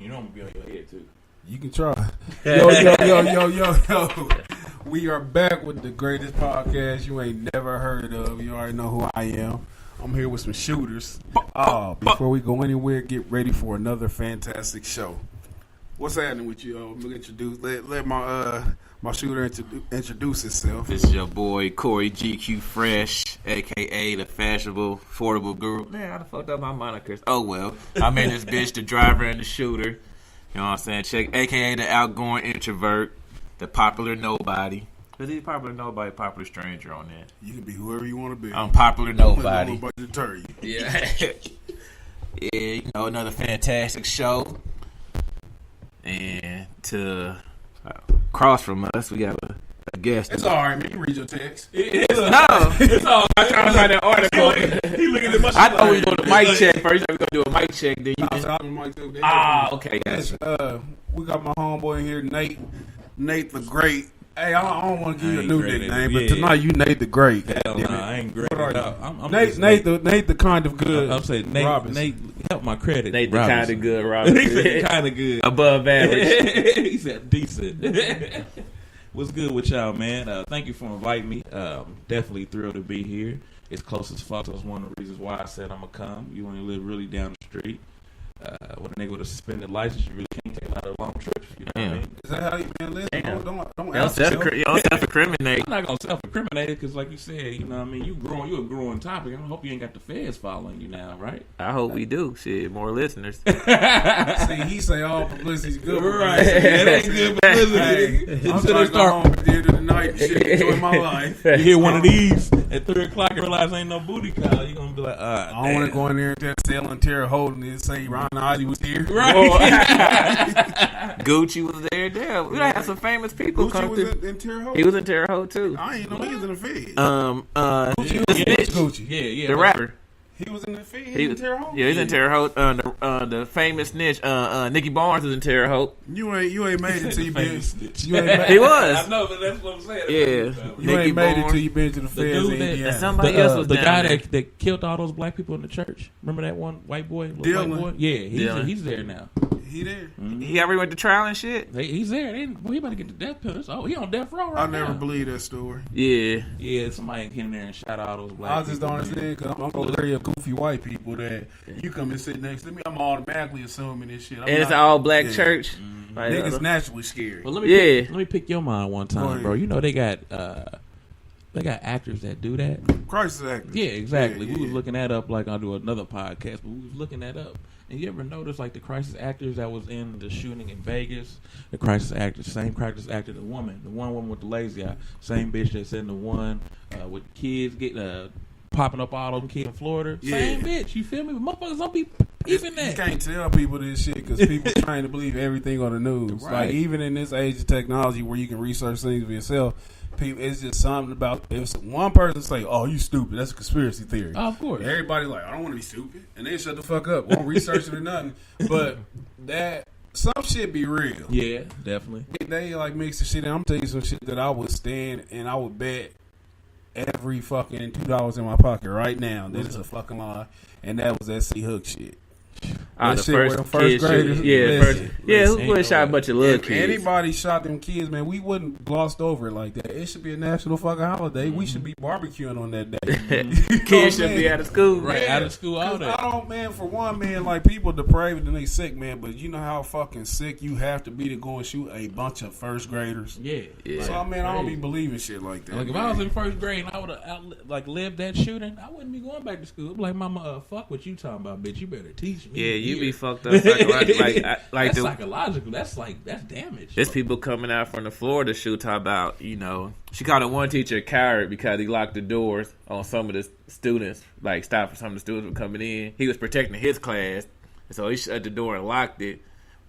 You know I'm gonna be on your head too. You can try. Yo. We are back with the greatest podcast you ain't never heard of. You already know who I am. I'm here with some shooters. Before we go anywhere, get ready for another fantastic show. What's happening with you? Let me introduce. Let my shooter introduce himself. This is your boy Corey GQ Fresh, aka the fashionable, affordable guru. Man, I done fucked up my monikers. Oh well, I'm in this bitch, the driver and the shooter. You know what I'm saying? Check, aka the outgoing introvert, the popular nobody. Cause he's popular nobody, popular stranger on that. You can be whoever you want to be. I'm popular nobody. Nobody deter you. Yeah, yeah. You know, another fantastic show. And to across from us, we got a guest. It's all right, man. You read your text. It's all. I'm trying to find that article. He looking at my. I thought we were doing the mic check first. We're gonna do a mic check. Then you okay. Gotcha. We got my homeboy in here, Nate the Great. Hey, I don't want to give you a new nickname, but tonight you Nate the Great. Hell no, I ain't great. What are you? I'm Nate the kind of good. I'm saying Nate Robinson. Nate help my credit. Nate the kind of good, Robinson. He said kind of good, above average. He said decent. What's good with y'all, man? Thank you for inviting me. Definitely thrilled to be here. It's close as fuck. That's one of the reasons why I said I'm gonna come. You only live really down the street. With a nigga with a suspended license, you really can't take a lot of long trips. You know what I mean? Is that how you man live? Don't self-incriminate. I'm not gonna self-incriminate it because, like you said, you know what I mean. You're a growing topic. I hope you ain't got the feds following you now, right? I hope we do. Shit, more listeners. See, he say all publicity's good, right? It ain't good publicity. I'm trying to go home at the end of the night and shit, enjoy my life. You hear one of these at 3:00 and realize ain't no booty call. You gonna be like, I don't want to go in there and just sell and Terre holding it and say Ron Ozzy was here. right? Gucci was there. We done had some famous people Gucci come was through. In Terre Haute. He was in Terre Haute too. I ain't know he was in the Fed. Gucci. Yeah. The rapper. He was in the Fed. He was in Terre Haute. Yeah, he's in Terre Haute. The famous snitch, Nicky Barnes was in Terre Haute. You ain't made it till you been. He was. I know, but that's what I'm saying. Yeah. You ain't made it till you been to the Feds. And somebody else was the down guy there. that killed all those black people in the church. Remember that one white boy? Dylan. White boy? Yeah, he's there now. He there. Mm-hmm. He ever went to trial and shit? He's there. He about to get the death penalty. Oh, he on death row right now. I never believed that story. Yeah. Somebody came in there and shot all those black I just people. don't understand because I'm gonna carry up goofy white people that you come and sit next to me. I'm automatically assuming this shit. And it's an all black church. Mm-hmm. Like, niggas naturally scary. Well, let me pick your mind one time, bro. You know they got actors that do that. Crisis actors. Yeah, exactly. Yeah. We was looking that up like I'll do another podcast, but we was looking that up. And you ever notice like the crisis actors that was in the shooting in Vegas, the same crisis actor, the one woman with the lazy eye, same bitch that's in the one with kids getting popping up all them kids in Florida, same bitch. You feel me? But motherfuckers don't be even that. You can't tell people this shit because people trying to believe everything on the news. Right. Like even in this age of technology where you can research things for yourself. People, it's just something about if one person say, "Oh, you stupid," that's a conspiracy theory. Oh, of course, everybody like, "I don't want to be stupid," and they shut the fuck up, won't research it or nothing. But that some shit be real. Yeah, definitely. They like mix the shit. I'm telling you some shit that I would stand and I would bet every fucking $2 in my pocket right now. This is a fucking lie, and that was that C Hook shit. The first graders. Who would have shot a bunch of little kids? If anybody shot them kids, man, we wouldn't glossed over it like that. It should be a national fucking holiday. We should be barbecuing on that day. Kids should be out of school. Right, out of school all day. I don't, man, for one, man, like people depraved and they sick, man, but you know how fucking sick you have to be to go and shoot a bunch of first graders? Yeah. So, man, I don't be believing shit like that. Like, if I was in first grade and I would have lived that shooting, I wouldn't be going back to school. I'd be like, mama, fuck what you talking about, bitch. You better teach me. Yeah, you be fucked up psychologically. That's psychological. That's damage. There's people coming out from the Florida shoot talk about, she called one teacher a coward because he locked the doors on some of the students, like stopped some of the students from coming in. He was protecting his class, so he shut the door and locked it.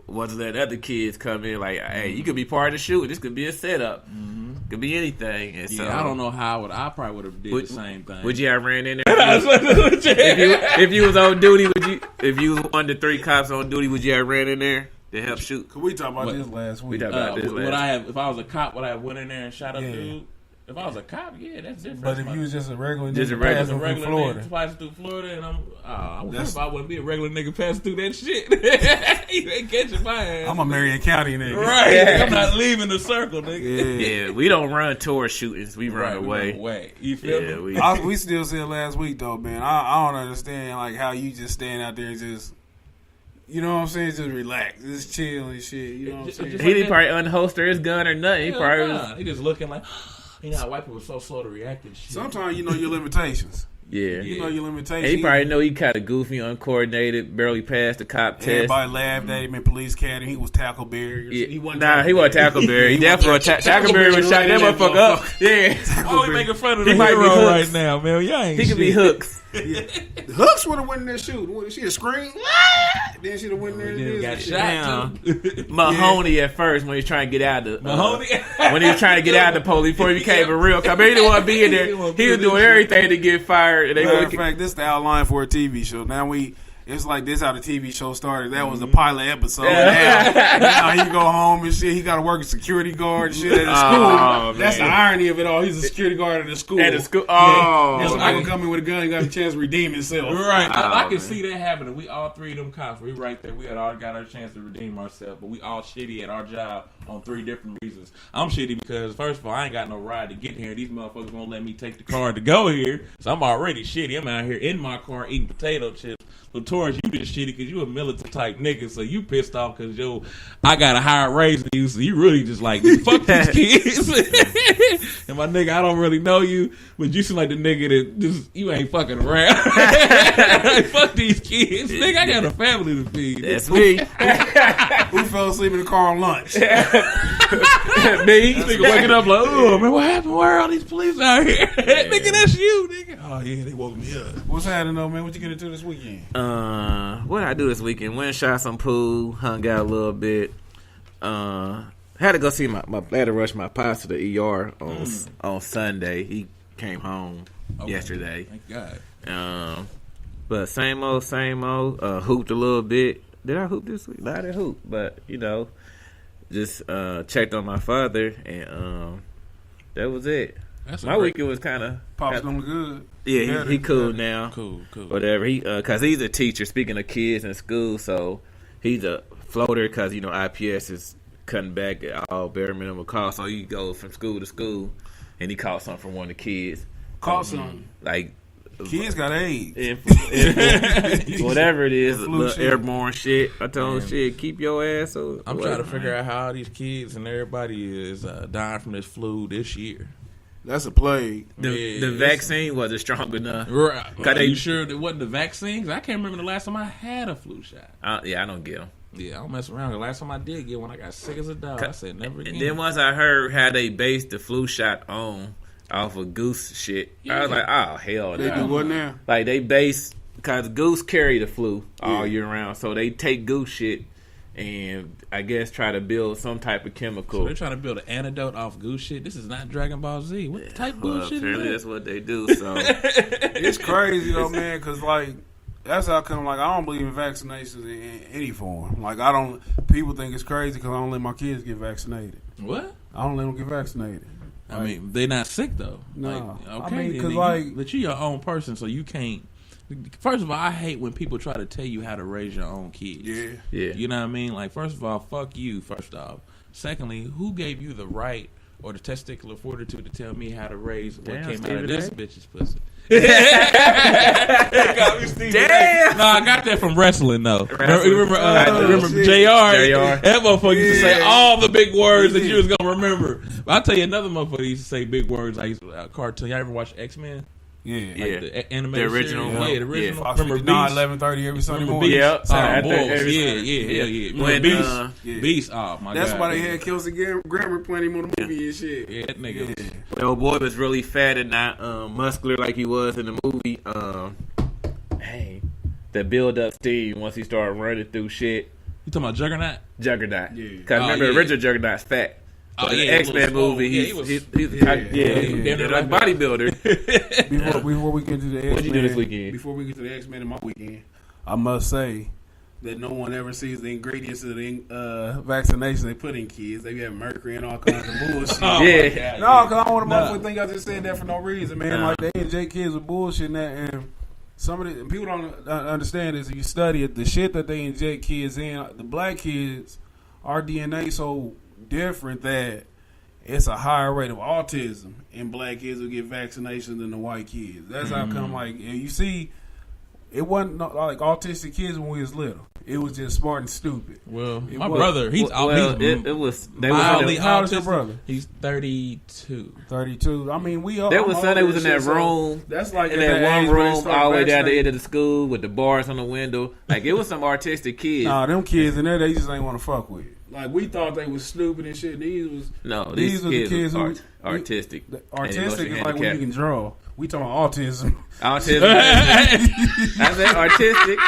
Wasn't letting other kids come in like, hey, you could be part of the shoot. This could be a setup. Mm-hmm. Could be anything. And so, I don't know how I probably would have did the same thing. Would you have ran in there? if you was on duty, if you was one of the 3 cops on duty, would you have ran in there to help shoot? Could we talk about this last week? If I was a cop, would I have went in there and shot up dude? If I was a cop, yeah, that's different. But if you was just a regular nigga passing through Florida, and I That's, wouldn't be a regular nigga passing through that shit. ain't catching my ass. I'm a Marion County nigga. Right. Yeah. I'm not leaving the circle, nigga. Yeah, we don't run towards shootings. We run away. You feel me? We still said last week though, man. I don't understand like how you just stand out there and just, you know what I'm saying, just relax, just chill and shit. You know what I'm saying? He didn't probably unholster his gun or nothing. He probably was. He just looking like, you know how white people are so slow to react and shit. Sometimes you know your limitations. Yeah. You know your limitations. And he probably know he kind of goofy, uncoordinated, barely passed the cop test. Everybody laughed at him in police academy. He was Tackleberry. Yeah. He wasn't he wasn't Tackleberry. He definitely Tackleberry was shot that motherfucker up. Yeah. Why we making fun of the He might be hero Hooks. right now, man? Y'all ain't He could be shit. Hooks. Yeah. Hooks would have went in there shooting. She'd have screamed. Then she'd have went in there and Then got did shot too. Mahoney at first when he was trying to get out of the Mahoney? when he was trying to get out of the police before he became a real cop. He didn't want to be in there. He was doing everything to get fired. And they Matter of fact, this is the outline for a TV show. It's like this how the TV show started. That was the pilot episode. Now he go home and shit. He got to work as security guard and shit at the school. That's the irony of it all. He's a security guard at the school. At the school. Oh, And somebody gonna come in with a gun. He got a chance to redeem himself. Right. I can see that happening. We all three of them cops, we right there. We had all got our chance to redeem ourselves, but we all shitty at our job on 3 different reasons. I'm shitty because, first of all, I ain't got no ride to get here. These motherfuckers won't let me take the car to go here, so I'm already shitty. I'm out here in my car eating potato chips. But Torrance, you just shitty because you a militant type nigga, so you pissed off because I got a higher raise than you, so you really just like, fuck these kids. And my nigga, I don't really know you, but you seem like the nigga that just, you ain't fucking around. Like, fuck these kids. Nigga, I got a family to feed. that's me. Who fell asleep in the car on lunch? Me. Nigga waking up like, oh man, what happened? Where are all these police out here? Nigga, that's you, nigga. Oh yeah, they woke me up. What's happening though, man? What you get into this weekend? What did I do this weekend? Went and shot some pool, hung out a little bit. Had to go see my had to rush my pops to the ER on Sunday. He came home yesterday. Thank God. But same old. Hooped a little bit. Did I hoop this week? No, I didn't hoop. But just checked on my father, and that was it. My weekend was kind of Pop's doing good. Yeah, he cool now. Cool. Whatever. He cause he's a teacher. Speaking of kids in school, so he's a floater because IPS is cutting back at all bare minimum cost. So he goes from school to school, and he caught something from one of the kids. Caught something. Like kids got AIDS. Whatever it is, Flu little shit. airborne shit. I told him, shit, keep your ass. So I'm trying to figure out how all these kids and everybody is dying from this flu this year. That's a plague. The vaccine wasn't strong enough. Right. Are you sure it wasn't the vaccines? I can't remember the last time I had a flu shot. I don't get them. Yeah, I don't mess around. The last time I did get one, I got sick as a dog. I said never again. And then once I heard how they based the flu shot off of goose shit, I was like, oh, hell They no. do what now? Like, they base, because goose carry the flu all year round, so they take goose shit and I guess try to build some type of chemical. So they're trying to build an antidote off goose shit. This is not Dragon Ball Z. What type of bullshit apparently is that's what they do, so. It's crazy though, man, because like that's how come like I don't believe in vaccinations in any form. Like people think it's crazy because I don't let my kids get vaccinated. What? I don't let them get vaccinated. I mean, they're not sick though. No. Like, I okay, mean, 'cause, then like- but you're your own person, so you can't. First of all, I hate when people try to tell you how to raise your own kids. Yeah. You know what I mean? Like, first of all, fuck you, first off. Secondly, who gave you the right or the testicular fortitude to tell me how to raise what Damn, came out Stephen of this A. bitch's pussy? Damn! No, I got that from wrestling, though. Remember shit. JR? That motherfucker used to say Yeah. all the big words that you was going to remember. But I'll tell you another motherfucker used to say big words like cartoon. Y'all ever watch X-Men? Yeah. Yeah. The animated The original series? one. Yeah, the original. Fox Remember 59, Beast? 11:30 every Sunday Remember morning. Beast? Yep. Oh, After boys. every Yeah. When, Remember Beast? Yeah. Beast. Oh, my God. That's why they had Kelsey Grammer playing him on the movie and shit. Yeah, that nigga. Yeah. The old boy was really fat and not muscular like he was in the movie. The build up Steve once he started running through shit. You talking about Juggernaut? Juggernaut. Yeah. Cause remember yeah. the original Juggernaut's fat. Oh, But in yeah, the X-Men he was movie, swole. Yeah, he's like bodybuilder. Before we get to the X-Men, What'd you do this weekend? Before we get to the X-Men in my weekend, I must say that no one ever sees the ingredients of the vaccination they put in kids. They have mercury and all kinds of bullshit. Oh, Yeah. my God, No, because I don't want to Nah. motherfucker think I just said that for no reason, man. Nah. Like, they inject kids with bullshit and that. And some of the people don't understand is if you study it, the shit that they inject kids in, the black kids, our DNA so different that it's a higher rate of autism in black kids who get vaccinations than the white kids. That's how come, like, you see, it wasn't like autistic kids when we was little. It was just smart and stupid. Well, my brother, he's it was mildly How old is your autistic. brother? He's 32. 32. I mean, we all. There was Sunday was in that room. That's like in at that age one where they room start all the way down the vaccinating. end of the school with the bars on the window. Like, it was some artistic kids. Nah, them kids in there, they just ain't want to fuck with. Like, we thought they was stupid and shit. These These were the kids who artistic. Artistic is like when you can draw. We talking autism. Autism. I said artistic.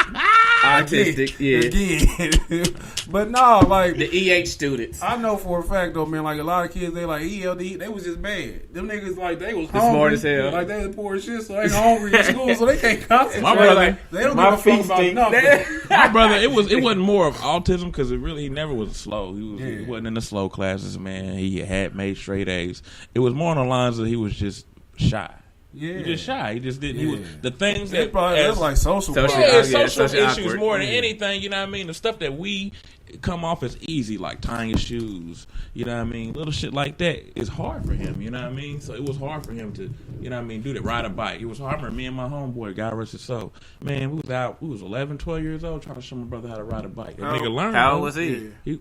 Artistic, yeah. Again. But no, like The EH students. I know for a fact though, man, like a lot of kids they like ELD, they was just bad. Them niggas like they was hungry. Smart as hell. Like they was poor as shit, so they hungry in school, so they can't concentrate. My brother, like, they don't my give a fuck feet about stink. nothing. my brother, it wasn't more of autism because he never was slow. He wasn't in the slow classes, man. He had made straight A's. It was more on the lines that he was just shy. Yeah. He just shy. He just didn't. He was the things It that probably that's like social Social- problems. yeah, yeah, social social issues awkward. more than anything. You know what I mean? The stuff that we come off as easy, like tying your shoes. You know what I mean? Little shit like that is hard for him. You know what I mean? So it was hard for him to, you know what I mean, do that. Ride a bike. It was hard for me and my homeboy, God rest his soul. Man, we was 11, 12 years old trying to show my brother how to ride a bike. That nigga learned. How bro. old was he? Yeah.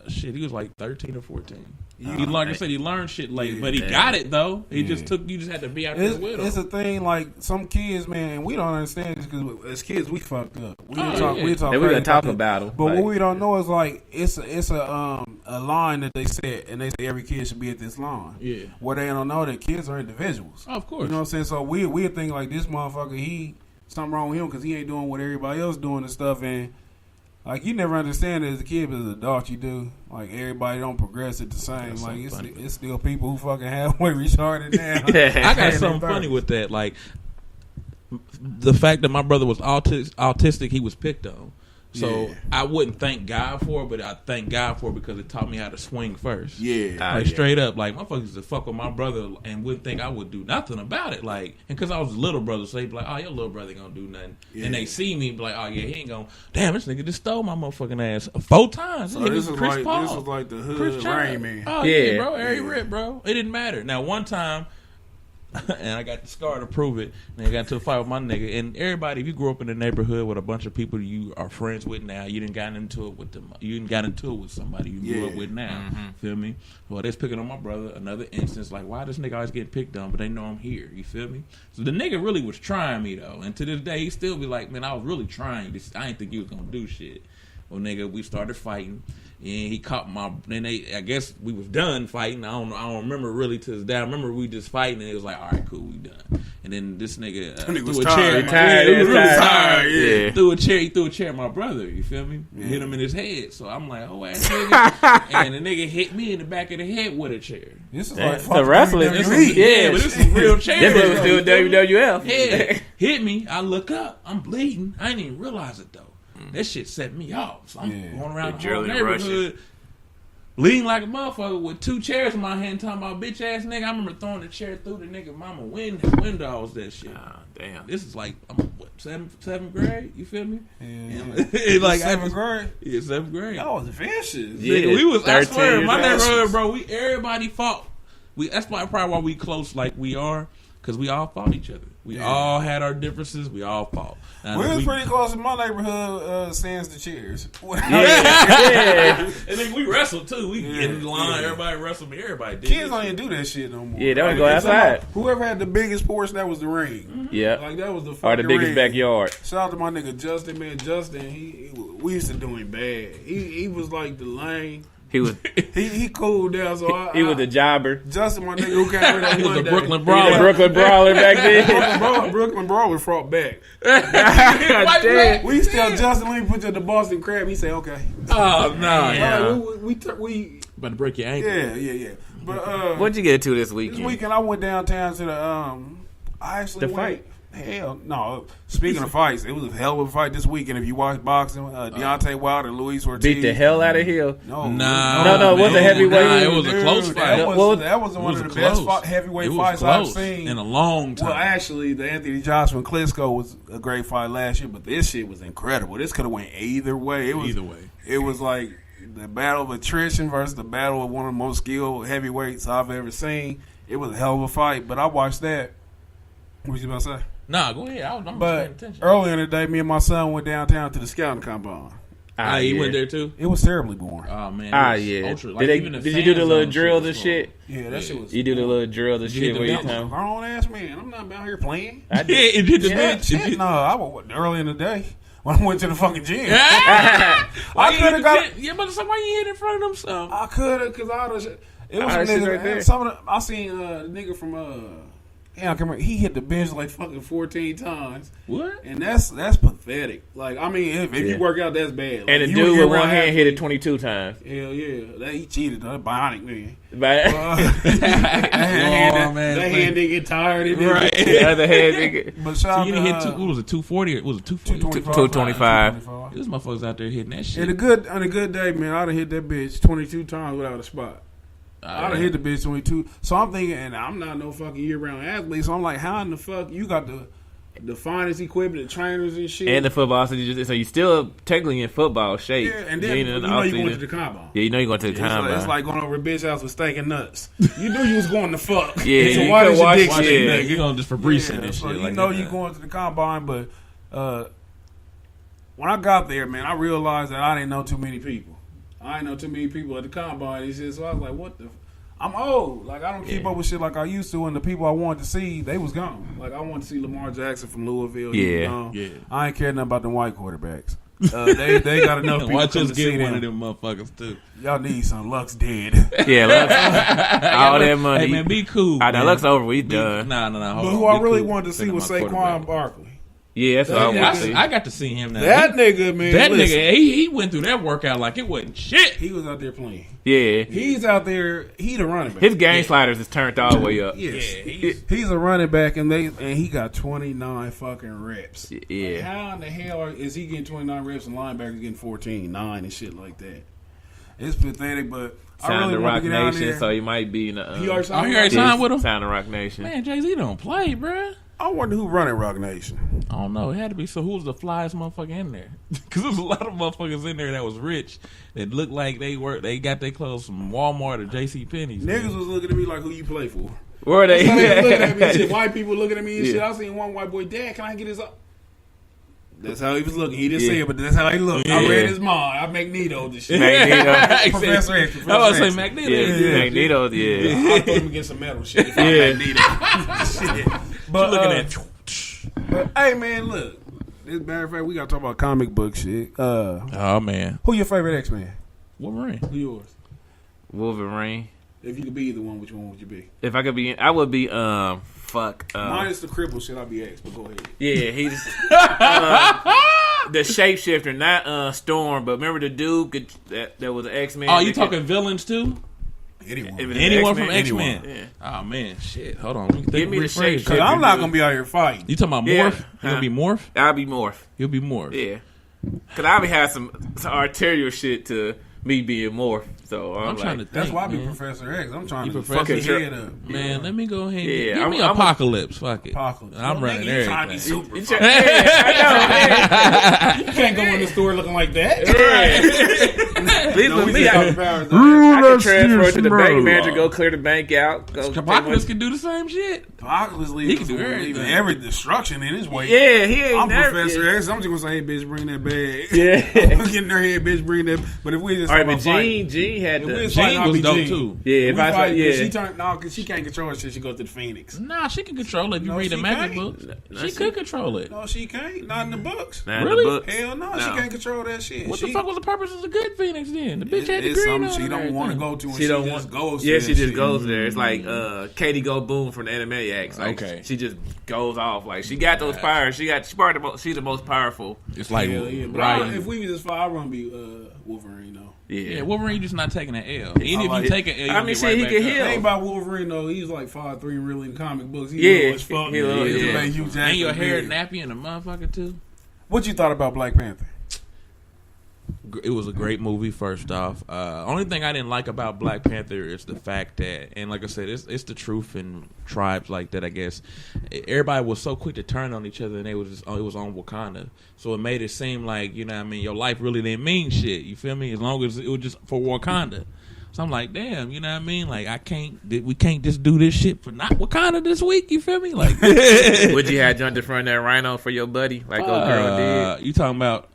He was like 13 or 14. Yeah. He like I said, he learned shit late, Yeah. but he got it though. He Yeah. you just had to be out there with him. It's a thing like some kids, man. We don't understand this because as kids we fucked up. We Oh, talk. yeah. We talk. And we crazy gonna talk that. about him. But Like, what we don't know is like it's a line that they set, and they say every kid should be at this line. Yeah. What they don't know that kids are individuals. Oh, of course. You know what I'm saying? So we think like this motherfucker, something wrong with him because he ain't doing what everybody else doing and stuff. And like you never understand it as a kid, but as an adult you do. Like everybody don't progress at the same. That's Like funny. it's still people who fucking halfway retarded now. I got And something they funny with that. Like the fact that my brother was autistic, he was picked on. So Yeah. I wouldn't thank God for it, but I thank God for it because it taught me how to swing first. Yeah. Ah, Like yeah. straight up, like motherfuckers used to fuck with my brother and wouldn't think I would do nothing about it. Like, and because I was a little brother, so they'd be like, "Oh, your little brother ain't gonna do nothing." Yeah. And they see me, be like, "Oh yeah, he ain't gonna." Damn, this nigga just stole my motherfucking ass 4 times. So Nigga, this is Chris like Paul. this was like the Chris hood Child. Rain Man. Oh yeah, Yeah. bro, Harry Yeah. Rip, bro. It didn't matter. Now one time, and I got the scar to prove it. And I got into a fight with my nigga. And everybody, if you grew up in a neighborhood with a bunch of people you are friends with now, you didn't got into it with them. You didn't got into it with somebody you grew Yeah. up with now. Mm-hmm. Feel me? Well, they's picking on my brother. Another instance, like why this nigga always getting picked on, but they know I'm here. You feel me? So the nigga really was trying me though, and to this day he still be like, man, I was really trying. I didn't think you was gonna do shit. Well, nigga, we started fighting, and he caught my. Then I guess we was done fighting. I don't remember really to this day. I remember we just fighting, and it was like, all right, cool, we done. And then this nigga That nigga was threw a tired. chair. Tired, He was really tired. tired. Yeah. He threw a chair at my brother. You feel me? Hit him in his head. So I'm like, oh ass nigga. And the nigga hit me in the back of the head with a chair. This is That's like the fucking wrestling. WWE. This is- yeah. but this is real chair. This was still though, you feel me? WWF. Yeah, hit me. I look up. I'm bleeding. I didn't even realize it though. That shit set me off. So I'm going around the whole Adrenaline neighborhood, bleeding like a motherfucker with 2 chairs in my hand, talking about bitch ass nigga. I remember throwing the chair through the nigga mama windows. That shit. Ah, damn. This is like I'm what, seventh grade. You feel me? Yeah. It's like Seventh grade. Yeah, 7th grade. That was vicious. Yeah. Nigga, we was. I 13 swear, my years old. neighborhood, bro. Everybody fought. That's probably why we close like we are, because we all fought each other. We all had our differences. We all fought. And We was pretty close in my neighborhood, sans the chairs. Yeah. And then we wrestled too. We get in the line. Yeah. Everybody wrestled me. Everybody did. Kids it. don't even do that shit no more. Yeah, they don't Like, go it's outside. about Whoever had the biggest porch, that was the ring. Yeah. Like that was the Or fucking the biggest ring. backyard. Shout out to my nigga Justin, man. Justin, we used to do him bad. He was like the lane. He was He cooled down. So he was the jobber. Justin, my nigga, who came with that He was one a day. Brooklyn The brawler. Brooklyn Brawler back then. Brooklyn Brawler fought back. White damn. We used to tell Justin, let me put you at the Boston Crab. He said, okay. Oh no! Yeah. Like, we About to break your ankle. yeah. But What'd you get to this this weekend? weekend I went downtown to the I actually The went. fight. Hell no. Speaking of fights, it was a hell of a fight this weekend. If you watch boxing, Deontay Wilder and Luis Ortiz Beat the hell out of Hill. No, it was a heavyweight. It was a close fight. That was one of the best heavyweight fights I've seen in a long time. Well, actually, the Anthony Joshua and Klitschko was a great fight last year, but this shit was incredible. This could have went either way. It was like the battle of attrition versus the battle of one of the most skilled heavyweights I've ever seen. It was a hell of a fight, but I watched that. What was you about to say? Nah, go ahead. I'm paying But attention. earlier in the day, me and my son went downtown to the scouting combine. You went there too? It was terribly boring. Oh man. Yeah. Ultra, Did you do the little drills and shit? Yeah, that shit was. You do the little drills and shit where you I'm a grown ass man. I'm not out here playing. I did. No, I was early in the day when I went to the fucking gym. I could have got. Yeah, but why you hit in front of them? So I could have because I was. It was I a nigga. right there. I seen a nigga from yeah, I can remember. He hit the bench like fucking 14 times. What? And that's pathetic. Like, I mean, if you work out, that's bad. Like, and the dude with one hand hit it 22 times. Hell yeah, he cheated. That bionic man. That hand didn't get tired. Right. The other hand didn't. But so you didn't hit what was it, 240 or was it 240? 225. This motherfuckers out there hitting that shit. On a good day, man, I'd have hit that bitch 22 times without a spot. I'd have hit the bitch 22. So I'm thinking, and I'm not no fucking year-round athlete, so I'm like, how in the fuck you got the finest equipment, the trainers and shit. And the football, so you still technically in football shape. Yeah, and then you know you're going to the combine. Yeah, you know you're going to the combine. It's like going over a bitch house with stinking nuts. You knew you was going to fuck. Yeah, so why did your dick shit? Yeah, you going just for breaching and so shit. You know you going to the combine, but when I got there, man, I realized that I didn't know too many people. I didn't know too many people at the combine and shit, so I was like, what the... I'm old. Like, I don't keep up with shit like I used to, and the people I wanted to see, they was gone. Like, I wanted to see Lamar Jackson from Louisville. Yeah. I ain't care nothing about them white quarterbacks. They got enough people Watch to us see get one them. of them motherfuckers, too. Y'all need some. Luck's dead. Yeah, Lux. All that money. Hey, man, be cool. Now, Luck's over. We done. Nah. But who I really wanted to see was Saquon Barkley. Yeah, that's what I want to see. I got to see him now. That nigga, man. That nigga, he went through that workout like it wasn't shit. He was out there playing. Yeah. He's out there. He the running back. His game sliders is turned all the way up. Yes. He's a running back, and he got 29 fucking reps. Yeah. Like, how in the hell is he getting 29 reps and linebackers getting 14, 9 and shit like that? It's pathetic, but Signed I really to want Rock to get out Nation, there. so he might be in the... He already already signed with him? Signed to Rock Nation. Man, Jay-Z don't play, bruh. I wonder who running Rock Nation. I don't know. It had to be. So who was the flyest motherfucker in there? Because there was a lot of motherfuckers in there that was rich that looked like they got their clothes from Walmart or JCPenney's. Niggas was looking at me like, who you play for? Where are they? They looking at me and shit. White people looking at me and shit. I seen one white boy, Dad, can I get his up? That's how he was looking. He didn't say it, but that's how he looked. I read his mind. I Magneto this shit. Magneto. Professor X. I was going to say Magneto. Magneto, I put him against some metal shit. Magneto. Shit. But looking at... But hey, man, look. As a matter of fact, we got to talk about comic book shit. Oh, man. Who your favorite X-Men? Wolverine. Who yours? Wolverine. If you could be either one, which one would you be? If I could be... I would be... Minus the cripple shit, I'd be X, but go ahead. Yeah, he's... the shapeshifter, not Storm, but remember the dude that was an X-Men? Oh, you talking villains, too? Anyone from X-Men? Yeah. Oh, man. Shit. Hold on. Give me the shape. Because I'm not going to be out here fighting. You talking about Yeah. Morph? You going to be Morph? I'll be Morph. He'll be Morph. Yeah. Because I be have some arterial shit to me being Morph. So I'm trying to like... think, That's why I be man. Professor X. I'm trying to Professor fuck his X. head up. Man, let me go ahead and Yeah, give me I'm Apocalypse. Fuck it. Apocalypse. I'm running You trying to be everything. super. I You can't go in the store looking like that. know. Please with me. I powers. can transfer to the bank manager, go clear the bank out. Go Apocalypse can do the same shit. Apocalypse He can do leaving everything. every destruction in his way. Yeah, he ain't I'm never... Professor X. I'm just gonna say, hey, bitch, bring that bag. Yeah. I'm getting her head, bitch, bring that. But if we just All right, talk but about fighting, Gene had if we the... just fighting, Jean I'll was be dope, Jean. too. Yeah, if I fight, yeah. she turned because she can't control it. She goes to the Phoenix. Nah, she can control it if you No, read the she magic can't. books. She could control it. No, she can't. Not in the books. Nah, in Really? the books. Hell no, she can't control that shit. What the fuck was the purpose of the good Phoenix then? saying. The bitch had the It's green something on she don't want to go to, and she don't just goes. Yeah, to she that just shit. goes there. It's like Katie Go Boom from the Animaniacs. Like, Okay. she just goes off. Like, she got those powers. She's the most powerful. It's like, Hell yeah. But right. if we was just far, I want to be Wolverine though. Yeah, Wolverine just not taking an L. And if like you take an L, I mean, shit, he can heal. The thing about Wolverine though, he's like 5'3" really in comic books. He's Yeah, low as fuck. he low, He's yeah. like Hugh Jackman. And your hair big. nappy and a motherfucker too. What you thought about Black Panther? It was a great movie. First off, only thing I didn't like about Black Panther is the fact that, and like I said, it's the truth in tribes like that. I guess everybody was so quick to turn on each other, and it was on Wakanda, so it made it seem like, you know what I mean, your life really didn't mean shit. You feel me? As long as it was just for Wakanda. So I'm like, damn, you know what I mean? Like, we can't just do this shit for not Wakanda this week. You feel me? Like, Would you have jumped in front of that rhino for your buddy, like old girl did? You talking about?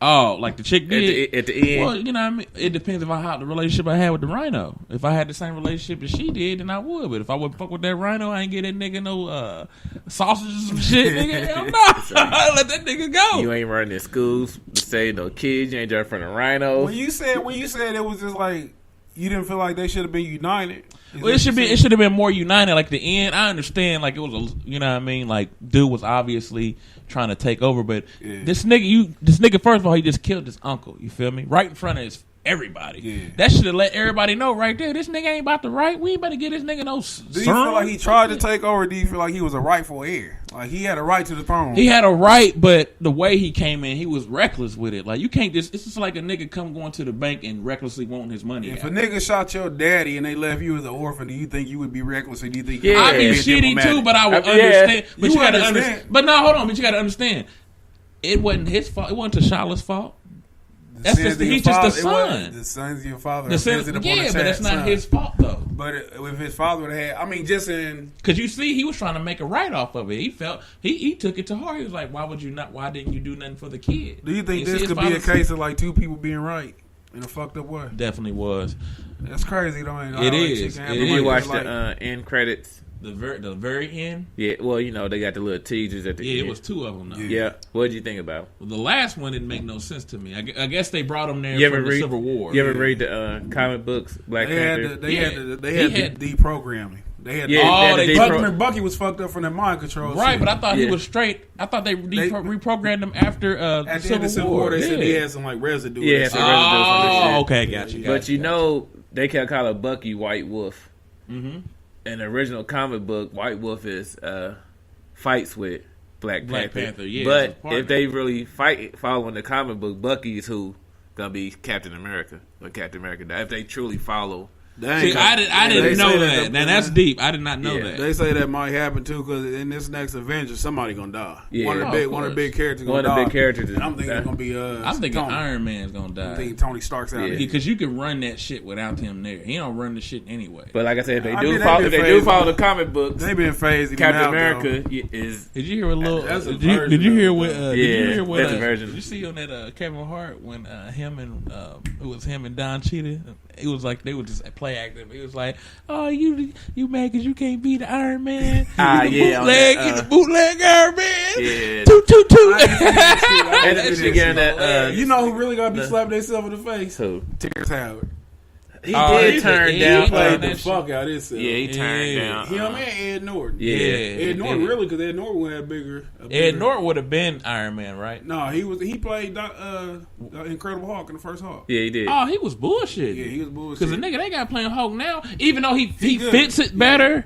Oh, like the chick did At the end. Well, you know what I mean? It depends if I had the relationship I had with the rhino. If I had the same relationship as she did, then I would. But if I would fuck with that rhino, I ain't get that nigga no sausages and shit, nigga. Hell no. Let that nigga go. You ain't running in schools to say no kids. You ain't jumping in front of rhinos. When you said it was just like you didn't feel like they should have been united. Well, it should have been more united. Like the end, I understand. Like it was, you know what I mean. Like dude was obviously trying to take over, but this nigga, first of all, he just killed his uncle. You feel me? Right in front of everybody. Yeah. That should have let everybody know right there. This nigga ain't about to right. We ain't about to get this nigga no. Do you feel like he tried to take over? Or do you feel like he was a rightful heir? Like he had a right to the throne? He had a right, but the way he came in, he was reckless with it. Like you can't just. It's just like a nigga going to the bank and recklessly wanting his money. If out. a nigga shot your daddy and they left you as an orphan, do you think you would be reckless, or do you think? Yeah. I'd be shitty too, but I would understand. But you gotta understand. But no, hold on. But you gotta understand. It wasn't his fault. It wasn't T'Challa's fault. That's just he's just the son. The son's of your father. The son, but that's not his fault though. But if his father would have had, I mean, just in because you see, he was trying to make a right off of it. He felt he took it to heart. He was like, "Why didn't you do nothing for the kid?" Do you think this could be a case of like two people being right in a fucked up way? Definitely was. That's crazy though. It is. Did you watch the end credits? The very end? Yeah, well, you know, they got the little teasers at the end. Yeah, it was two of them, though. Yeah. What did you think about? Well, the last one didn't make no sense to me. I guess they brought him there from the Civil War. You ever read the comic books, Black Panther? They had the deprogramming. They had Bucky was fucked up from the mind control. Right, shit. but I thought he was straight. I thought they reprogrammed him after at the end of the Civil War. They said he had some like residue. Yeah, some residue from the shit. Okay, gotcha. But you know, they kept calling Bucky White Wolf. Mm-hmm. In the original comic book, White Wolf is fights with Black Panther. Yeah, but if they really fight following the comic book, Bucky's who gonna be Captain America or Captain America. If they truly follow. See, I didn't know that. Now that's deep. I did not know that. They say that might happen too because in this next Avengers, somebody gonna die. Yeah. One of the big characters gonna die. One of the big characters. And I'm thinking it's gonna be. I'm thinking Tony. Iron Man's gonna die. I'm thinking Tony Stark's out there because you can run that shit without him there. He don't run the shit anyway. But like I said, if they do follow the comic books, they've been phasing. Captain America is. Did you hear a little? Did you hear what? That's a version. Did you see on that Kevin Hart when him and it was him and Don Cheadle? It was like they were just play acting. It was like, oh, you mad because you can't beat the Iron Man? The bootleg Iron Man. Yeah. Toot. You know who really got to be slapping themselves in the face? Who? Terrence Howard. He did turn down. He played the fuck out of himself. Yeah, he turned down. Him and Ed Norton. Yeah. Ed Norton really because Ed Norton would have bigger. Ed Norton would have been Iron Man, right? No, he played Incredible Hulk in the first Hulk. Yeah, he did. Oh, he was bullshit. Yeah, he was bullshit. Because the nigga they got playing Hulk now, even though he fits it better.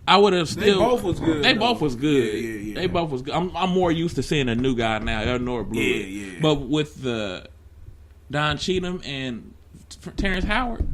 I would have still. They both was good. They both was good. Yeah. They both was good. I'm more used to seeing a new guy now. Ed Norton blew it. Yeah. But with the Don Cheadle and Terrence Howard,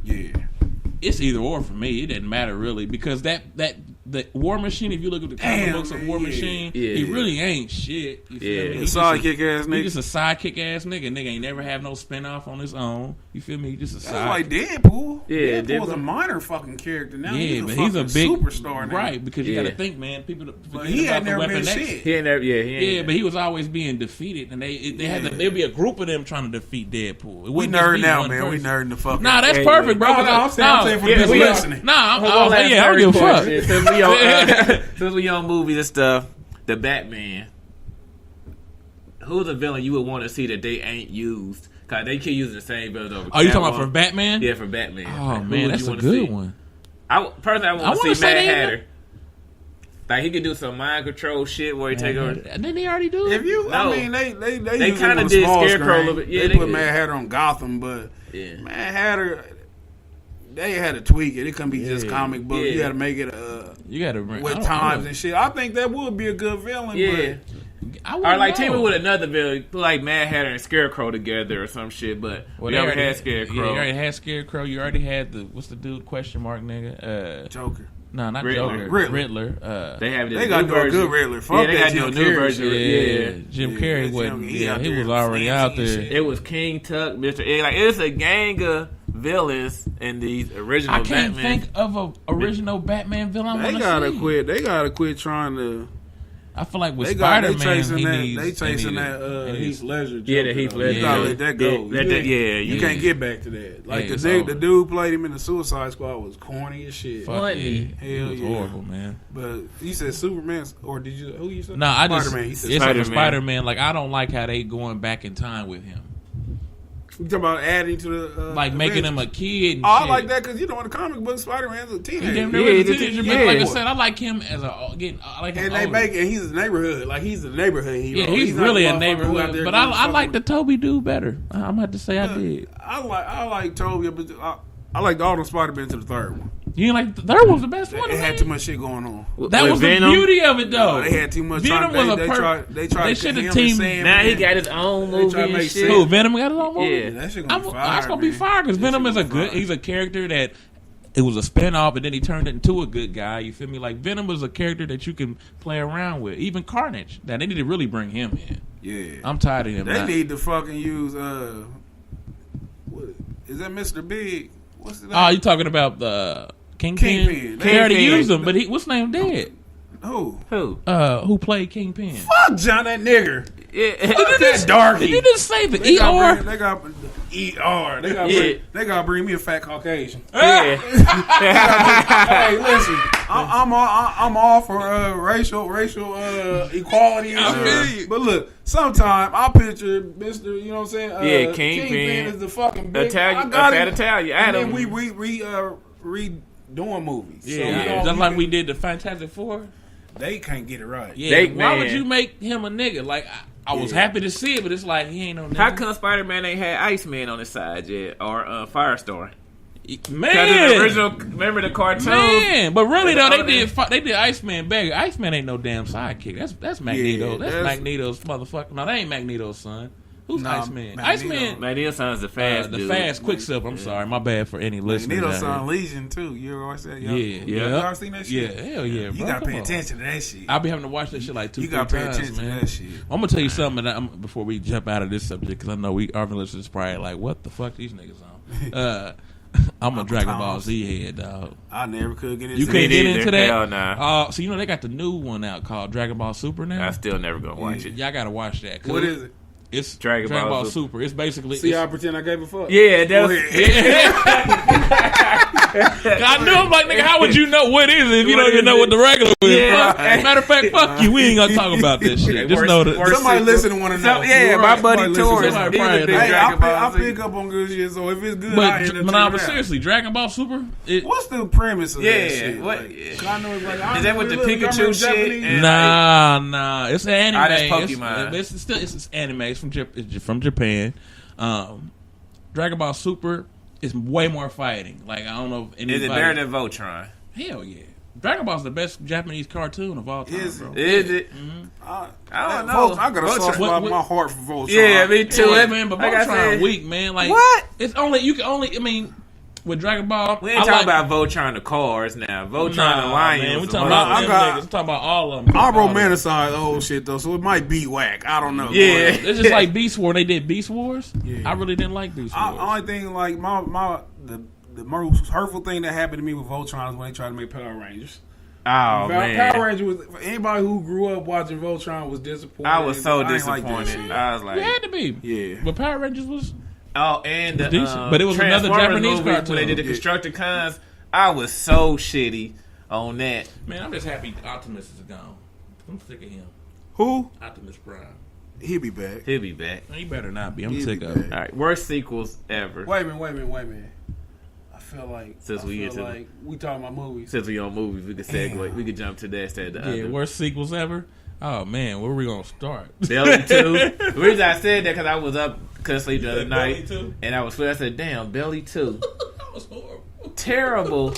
it's either or for me. It doesn't matter really because the War Machine. If you look at the comic books of War Machine, he really ain't shit. You feel me? He's a sidekick ass nigga. He's just a sidekick ass nigga. Nigga ain't never have no spinoff on his own. You feel me? He just a That's side. like Deadpool. Yeah, Deadpool's a minor fucking character now. Yeah, but he's a big superstar now. right? Because you got to think, man. People, but he had never been shit. He ain't never. Yeah, but he was always being defeated, and there'd be a group of them trying to defeat Deadpool. We nerd now, man. We nerding the fuck. Nah, that's perfect, bro. I'm saying for people listening. I don't give a fuck. Since we on movies and stuff, the Batman. Who's a villain you would want to see that they ain't used? Cause they keep using the same villains over. Oh, you talking about from Batman? Yeah, from Batman. Oh man, that's a good one. Personally, I want to see Mad Hatter. Like he could do some mind control shit where he take over. Didn't he already do it? They kind of did Scarecrow a little bit. Yeah, they put Mad Hatter on Gotham, but Mad Hatter, they had to tweak it. It couldn't be just comic book. You got to make it. You got to with times and shit. I think that would be a good villain. Yeah. But or like team it with another villain, like Mad Hatter and Scarecrow together or some shit. But we already had Scarecrow. Yeah, you already had Scarecrow. You already had what's the dude? Question mark nigga. Joker. No, not Riddler. Joker. Riddler. They got to do a good Riddler. Fuck they got to do a new version. Yeah, Jim Carrey wasn't. He was already out there. It was King Tut, Mr. Egg. Like it's a gang of villains in these original. I can't Batman. think of an original Batman villain. They gotta quit. They gotta quit trying to. I feel like with Spider-Man, they chasing that Heath Ledger. Yeah, the Heath Ledger. You gotta let that go. You can't get back to that. Like the dude played him in the Suicide Squad was corny as shit. Fuck yeah. Hell yeah, horrible, man. But you said Superman, or did you? Who you said? No, I just Spider-Man. it's Spider-Man. Like I don't like how they going back in time with him. You talking about adding to the like making him a kid? And I like that because in the comic book, Spider-Man's a teenager. Like I said, I like him as he's a neighborhood. Like he's a neighborhood hero. Yeah, he's really a neighborhood. But I like the Toby dude better. I'm gonna have to say I did. I like Toby, but I like all the Spider-Man to the third one. You like the third one was the best one? It had too much shit going on. That was Venom. The beauty of it, though. They had too much. Venom was they tried should have teamed. Now he got his own movie and shit. Who, Venom got his own movie? Yeah, that shit gonna be fire. That's gonna be fire because Venom is he's a character that it was a spinoff, and then he turned it into a good guy. You feel me? Like Venom was a character that you can play around with. Even Carnage. Now they need to really bring him in. Yeah, I'm tired of him. They need to fucking use what is that, Mr. Big? What's the name? Oh, you talking about the Kingpin? They already used him, but what's his name dead? Who? Who played Kingpin? Fuck John, that nigger. That's darky. Did you just say the ER? They got ER. They gotta bring me a fat Caucasian. Yeah. Hey, listen. I'm all for racial equality and shit. But look, sometime I picture Mr. You know what I'm saying? Kingpin is the fucking big Italian. And then we redoing movies. Yeah, just like we did the Fantastic Four. They can't get it right. Yeah, why would you make him a nigga? Like I was happy to see it, but it's like he ain't no nigga. How come Spider-Man ain't had Iceman on his side yet, or Firestar? Man, the original, remember the cartoon? Man, but really though, they did Iceman better. Iceman ain't no damn sidekick. That's Magneto. That's Magneto's motherfucker. No, that ain't Magneto's son. Who's Iceman? Iceman. Magneto's son is the fast dude. The fast Quicksilver. I'm sorry, my bad for any listeners. Magneto's son Legion too. You ever watch that? Yeah. You ever seen that shit? Yeah, hell yeah, bro. You gotta pay attention to that shit. I'll be having to watch that shit like 2-3 times. You gotta pay attention to that shit. I'm gonna tell you something before we jump out of this subject because I know our listeners probably like, what the fuck these niggas on? I'm a Dragon Ball Z head, dog. I never could get into that. You can't get into that? Hell nah. So you know they got the new one out called Dragon Ball Super now? I still never gonna watch it. Y'all gotta watch that. What is it? It's Dragon Ball Super. It's basically. See, I pretend I gave a fuck. Yeah, that was. I knew I'm like, nigga, how would you know what is it if you don't even know what the regular is? Yeah. Matter of fact, fuck you. We ain't gonna talk about this shit. Just know that somebody listening want to know. My buddy Torres. I pick up on good shit, so if it's good, but seriously, Dragon Ball Super. What's the premise of that shit? What? Is that with the Pikachu shit? Nah. It's anime. That's Pokemon. It's anime. It's from Japan. Dragon Ball Super is way more fighting. Like I don't know if anybody. Is it better than Voltron? Hell yeah. Dragon Ball's the best Japanese cartoon of all time, bro. Is it? Mm-hmm. I don't know. I got a soft spot in my heart for Voltron. Yeah, me too. Man, but Voltron weak, man. Like what? It's only you can only. I mean, with Dragon Ball, we ain't talking about Voltron the cars now. Voltron the Lions. Man, we talking about them niggas. We talking about all of them. I romanticize old shit though, so it might be whack. I don't know. Yeah, it's just like Beast Wars. They did Beast Wars. Yeah. I really didn't like Beast Wars. Only thing like the most hurtful thing that happened to me with Voltron is when they tried to make Power Rangers. Oh man, Power Rangers was anybody who grew up watching Voltron was disappointed. I was so disappointed. I was like, you had to be. Yeah, but Power Rangers was. Oh, and the but it was another Japanese cartoon when they did the Constructicons. I was so shitty on that. Man, I'm just happy Optimus is gone. I'm sick of him. Who? Optimus Prime. He'll be back. He'll be back. He better not be. I'm He'll sick be of back. it. All right, worst sequels ever. Wait a minute. I feel like we talking about movies. Since we on movies, we could segue. We could jump to that instead of the Yeah, other. worst sequels ever. Oh man, where are we gonna start? Belly 2. The reason I said that because I was up, couldn't sleep the other Belly night, 2? and I said, "Damn, Belly 2, That was horrible. terrible.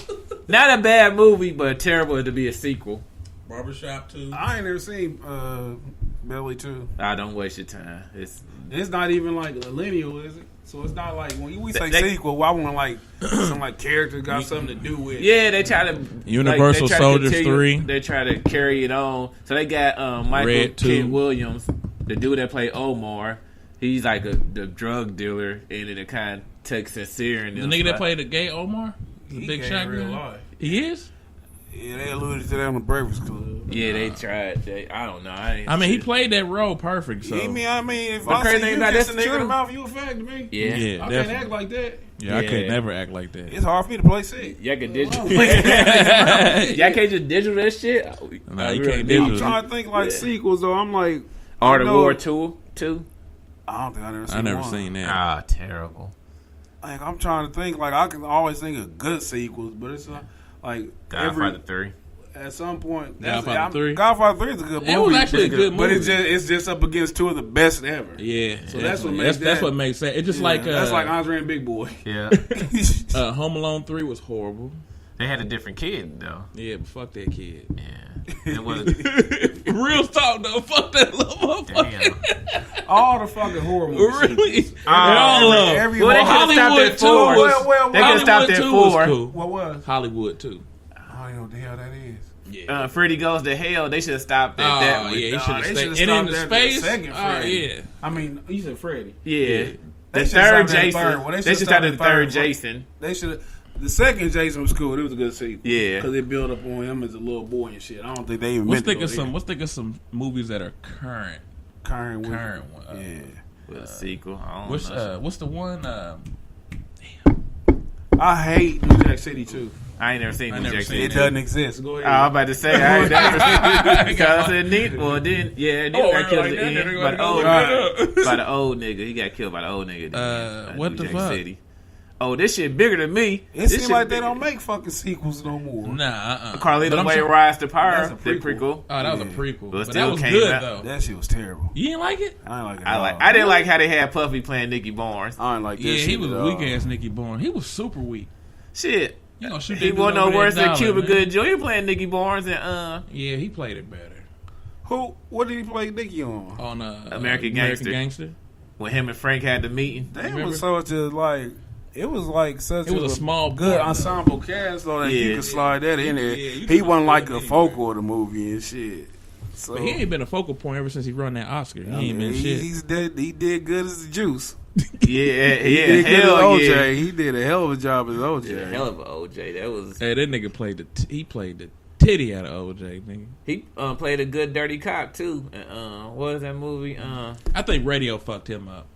Not a bad movie, but terrible to be a sequel." Barbershop 2. I ain't never seen Belly 2. Don't waste your time. It's not even like a lineal, is it? So it's not like when we say They- sequel, I want like some like character got something to do with. Yeah, they try to Universal they try to Soldiers continue- 3. They try to carry it on. So they got Michael Red 2. Kent Williams, the dude that played Omar. He's like the drug dealer, and it kind of takes sincere. And The nigga that played the gay Omar, the He big can't real shotgun. life. He is. Yeah, they alluded to that on the Breakfast Club. Yeah, they tried. I don't know. I mean, he played that role perfect. So I mean, if The I crazy see thing you about kiss that's a nigga in the true. mouth, you affect me. Yeah. yeah, I can't definitely. act like that. Yeah, I Yeah. could never act like that. It's hard for me to play sick. Y'all can digital. Y'all can't just digital that shit. Nah, you can't I'm digital. trying to think like sequels though. I'm like, Art I of know- War 2. I don't think I never seen I never one. seen that. Ah, terrible. Like I'm trying to think. Like I can always think of good sequels, but it's like Godfather 3. at some point. Godfather 3? Godfather 3 is a good movie. It was actually a good but movie. it's just up against two of the best ever. Yeah, So that's what definitely. makes that's that- what makes that. It's just Yeah, like that's like Andre and Big Boy. Yeah. Home Alone 3 was horrible. They had a different kid, though. Yeah, but fuck that kid. Yeah. It was. Real talk though. Fuck that little motherfucker. Damn. All the fucking horror movies. Really? All of them. every Well, they horror- could have stopped Hollywood at 4. 2 was- Well, They could have stopped at Hollywood 2 was 4. cool. What was? Hollywood too. I don't know what the hell that is. Yeah. Freddy Goes to Hell. They should have stopped at that one. yeah, he Nah, should have they stayed. should've And in the stopped at the space. second Oh Freddy. yeah. I mean, you said Freddy. Yeah. They The should've third stopped at the Jason. third one. They They should should've start at stopped the at the third third one. Jason. They should. The second Jason was cool. It was a good sequel. Yeah. because it built up on him as a little boy and shit. I don't think they even. Let's meant to think go of there. some. Let's think of some movies that are current. current one. Current one. Yeah. With a sequel. I don't What's know. what's the one? I hate New Jack City too. I ain't never seen I New never Jack seen City. It doesn't exist. Go ahead. I'm about to say I ain't never seen it because I said neat. Well, then Oh, got killed like at the that, end nigga, by the gotta old go look it up. by the old nigga. He got killed by the old nigga. At the end, what New the Jack fuck? City. Oh, this shit bigger than me. It This seems shit like they bigger. don't make fucking sequels no more. Nah. But Carlito I'm Way sure- Rise to Power. That's a The prequel. prequel. Oh, that was a Yeah. prequel. But But still that was came good out- though. That shit was terrible. You didn't like it? I didn't like it. I at like. all. I didn't like how they had Puffy playing Nicky Barnes. I didn't like that Yeah, shit he was at a all. weak ass Nicky Barnes. He was super weak. Shit. You gonna shoot He that dude wasn't no over worse that than dollar, Cuba man. Good Joe. He playing Nicky Barnes and Yeah, he played it better Who? What did he play Nicky on? on American Gangster. when him and Frank had the meeting. That Remember? was such a like. It was like such. It was a small good part, ensemble cast, so that you Yeah. could slide that in there. Yeah, you He could wasn't like put a it focal of the movie and shit. So But he ain't been a focal point ever since he won that Oscar. He ain't been he, shit. he did good as the Juice. Yeah, He yeah, did good as hell OJ. yeah. He did a hell of a job as OJ. Yeah, hell of a OJ. That was Hey, that nigga played he played the titty out of OJ, nigga. he played a good dirty cop too. What was that movie? I think radio fucked him up.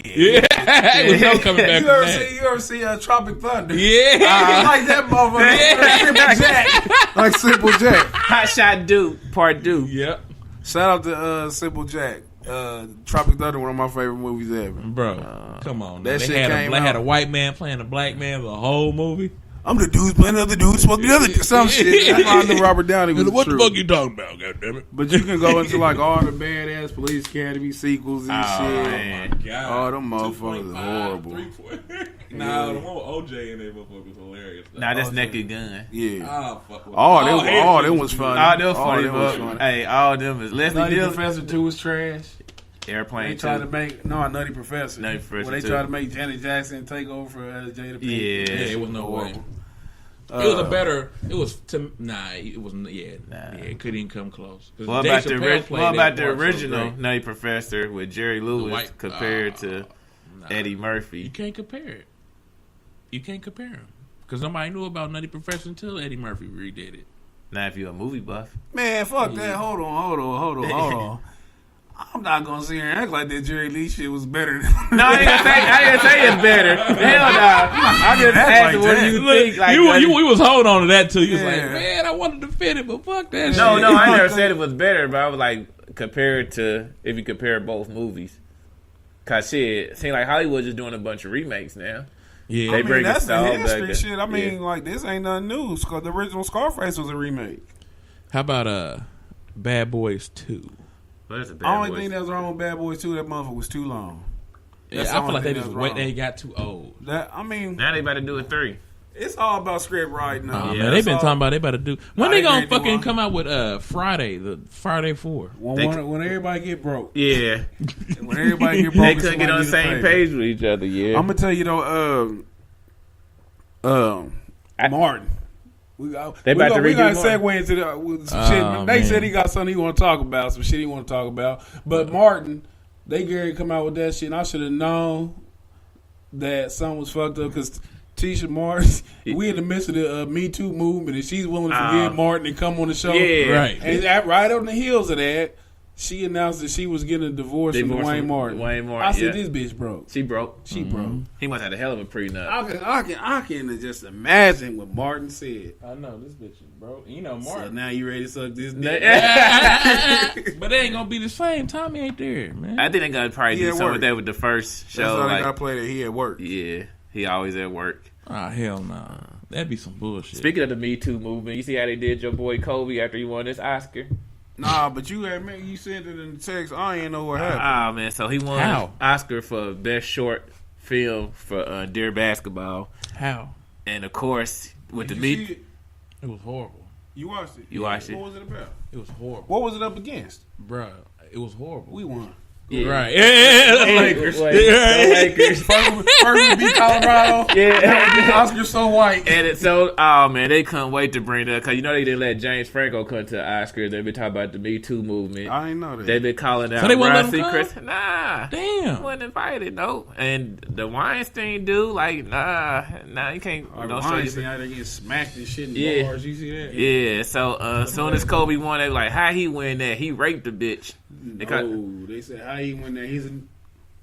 Yeah, it was no coming back You from that. ever see Tropic Thunder? Yeah, Like that motherfucker. Like Simple Jack. Hot Shot Dude Part 2. yep, Shout out to Simple Jack. Tropic Thunder, one of my favorite movies ever. bro. Come on, that they shit had came had out. a white man playing a black man the whole movie. I'm the dudes playing other dudes, smoking the other some shit. That's how I knew Robert Downey was What true. the fuck you talking about? God damn it! But you can go into like all the badass Police Academy sequels and Oh, shit. man. Oh, them motherfuckers are horrible. Nah, the one with OJ in there motherfucker was hilarious. Nah, that's Naked Gun. Yeah. Oh, fuck with All it. them was funny. All them funny, them was but hey, all them is Leslie Nutty Dillon. Professor 2 was trash. Airplane They tried to 2. make Nutty Professor. Nutty Professor Well, they 2. tried to make Janet Jackson take over for Jada Pinkett. Yeah. Yeah, it was no way. Horrible. It was a better. It was it wasn't. Yeah, Nah. yeah, it couldn't even come close. 'Cause What Dave about Chappelle played what about that the part so original great. Nutty Professor with Jerry Lewis white- compared to Eddie You Murphy? can't compare it. You can't compare them because nobody knew about Nutty Professor until Eddie Murphy redid it. Now, if you're a movie buff, Man, fuck that. Hold on. I'm not gonna sit here and act like that Jerry Lee shit was better than no, I didn't say it's better. Hell no. I just Act asked like what that. you think. Like, you was holding on to that too. You was Yeah. like, man, I wanted to fit it, but fuck that. no, shit. no, I never said it was better, but I was like, compared to if you compare both movies. Cause shit, seems like Hollywood just doing a bunch of remakes now. Yeah, I mean, that's the history shit. I mean, like, this ain't nothing new. Cause the original Scarface was a remake. How about Bad Boys 2? Well, that's a I only thing that was wrong with Bad Boys 2, that motherfucker was too long. Yeah, I feel like they got too old. I mean, now they about to do a 3. It's all about script writing now. Man, they've been talking about they better do. When they gonna fucking come out with Friday 4? When everybody get broke. Yeah. When everybody get broke, they couldn't get on the same page with each other. Yeah. I'm gonna tell you though, Martin. We got to segue into some shit. They said he got something he want to talk about, some shit he want to talk about. But Martin, they Gary come out with that shit, and I should have known that something was fucked up because Tisha Martin, we in the midst of the Me Too movement, and she's willing to forgive Martin and come on the show. Yeah, right. And right on the heels of that, she announced that she was getting a divorce from Dwayne Martin. I said, this bitch broke. She broke. Broke. He must have had a hell of a prenup. I can just imagine what Martin said. I know this bitch is broke. You know Martin. So now you ready to suck this dick? But it ain't gonna be the same. Tommy ain't there, man. I think they gotta probably do something with that with the first show. That's how they gotta play that he at work. Yeah, he always at work. Hell nah. That'd be some bullshit. Speaking of the Me Too movement, you see how they did your boy Kobe after he won this Oscar? Nah, but you sent it in the text. I ain't know what happened. Man, so he won Oscar for Best Short Film for Dear Basketball. How? And of course, with the Me, it was horrible. You watched it? You watched it? What was it about? It was horrible. What was it up against? Bruh, it was horrible. We won. Yeah. Right. Yeah. Lakers. Lakers. First we beat Colorado. Yeah. Oscar's so white. And it's so, oh man, they couldn't wait to bring that, because you know they didn't let James Franco come to the Oscars. They've been talking about the Me Too movement. I didn't know that. They've been calling out so they wouldn't Rossi Chris. Nah. Damn. Wasn't invited, no. And the Weinstein dude, like, nah, you can't. Weinstein out there getting smacked and shit in bars. You see that? Yeah, so as soon as Kobe won, they were like, how he win that? He raped the bitch. They said how he went there.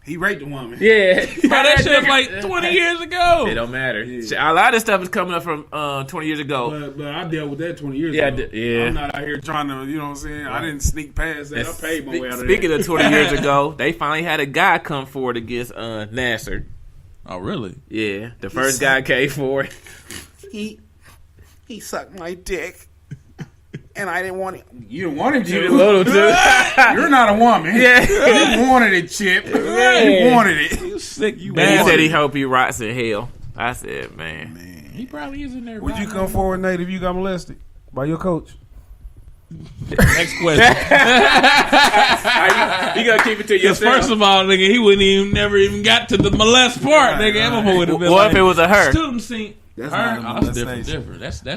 He raped a woman. Yeah, bro, that shit was like 20 years ago. It don't matter. Yeah. A lot of stuff is coming up from 20 years ago. But I dealt with that 20 years ago. Yeah. I'm not out here trying to, you know what I'm saying? I didn't sneak past that. I paid my way out of that. Speaking of 20 years ago, they finally had a guy come forward against Nasser. Oh, really? Yeah, the first guy came forward. He sucked my dick. And I didn't want it. You didn't want him to. You're not a woman. Yeah. You wanted it, Chip. Yeah. You wanted it. You sick. He said he hope he rots in hell. I said, man. He probably is in there. Would you come forward, Nate, if you got molested by your coach? Next question. You gotta keep it to yourself. First of all, nigga, he wouldn't never even got to the molest part, nigga. Right. Would have been what if it was a her? Student scene. That's different. That's the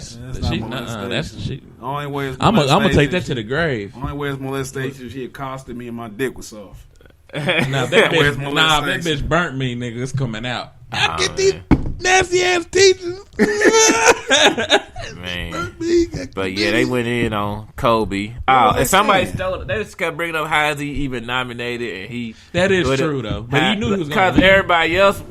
shit. That's the shit. Only way is I'm gonna take that to the grave. Only way is molestation. She accosted me and my dick was soft. That bitch burnt me, nigga. It's coming out. I get these nasty ass teachers. Man. But yeah, they went in on Kobe. And somebody stole it. They just kept bringing up how is he even nominated, and he. That is true though. But he knew he was because everybody else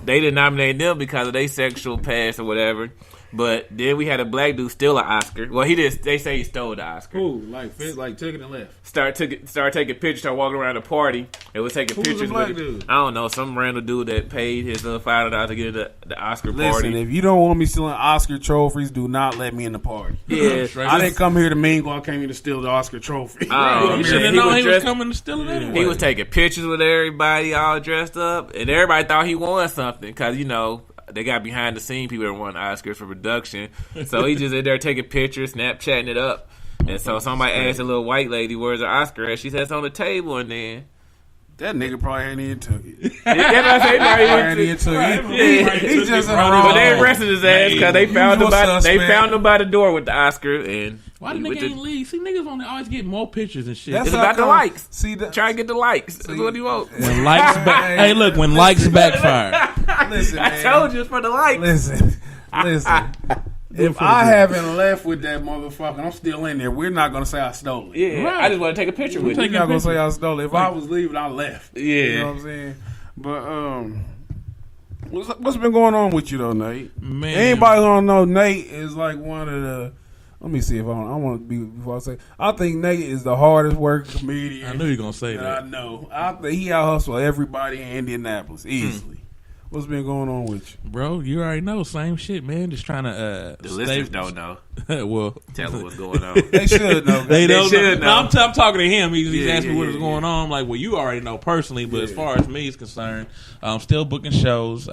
they didn't nominate them because of their sexual past or whatever. But then we had a black dude steal an Oscar. Well, he did. They say he stole the Oscar. Who? Like took it and left. Start taking pictures. Start walking around the party. It was taking pictures. Who's the black dude? I don't know. Some random dude that paid his $5 to get to the Oscar party. Listen, if you don't want me stealing Oscar trophies, do not let me in the party. Yeah, I didn't come here to mingle. I came here to steal the Oscar trophy. You should have known he was coming to steal it anyway. He was taking pictures with everybody, all dressed up, and everybody thought he won something because they got behind the scene people that won Oscars for production. So he just in there taking pictures, Snapchatting it up. And so somebody asked a little white lady, where's her Oscar at? She said it's on the table, and then that nigga probably hadn't even took it. He just but they arrested his ass because they found him by the door with the Oscar. And why the nigga ain't leave? See, niggas only always get more pictures and shit. It's about the likes. Try to get the likes. That's what he wants. When likes hey, look, when likes backfire. Listen, I told you it's for the likes. Listen. If I haven't left with that motherfucker, I'm still in there. We're not gonna say I stole it. Yeah, right. I just want to take a picture with you. We're not gonna say I stole it. If I was leaving, I left. Yeah, you know what I'm saying. But what's been going on with you though, Nate? Man, anybody don't know, Nate is like one of the Let me see if I want to be before I say. I think Nate is the hardest working comedian. I knew you were gonna say that. I know. I think he out hustle everybody in Indianapolis easily. What's been going on with you, bro? You already know, same shit, man. Just trying to. The listeners don't know. Well, tell them what's going on. They should know. They should know. No, I'm talking to him. He's asking me what is going on. I'm like, well, you already know personally, but as far as me is concerned, I'm still booking shows.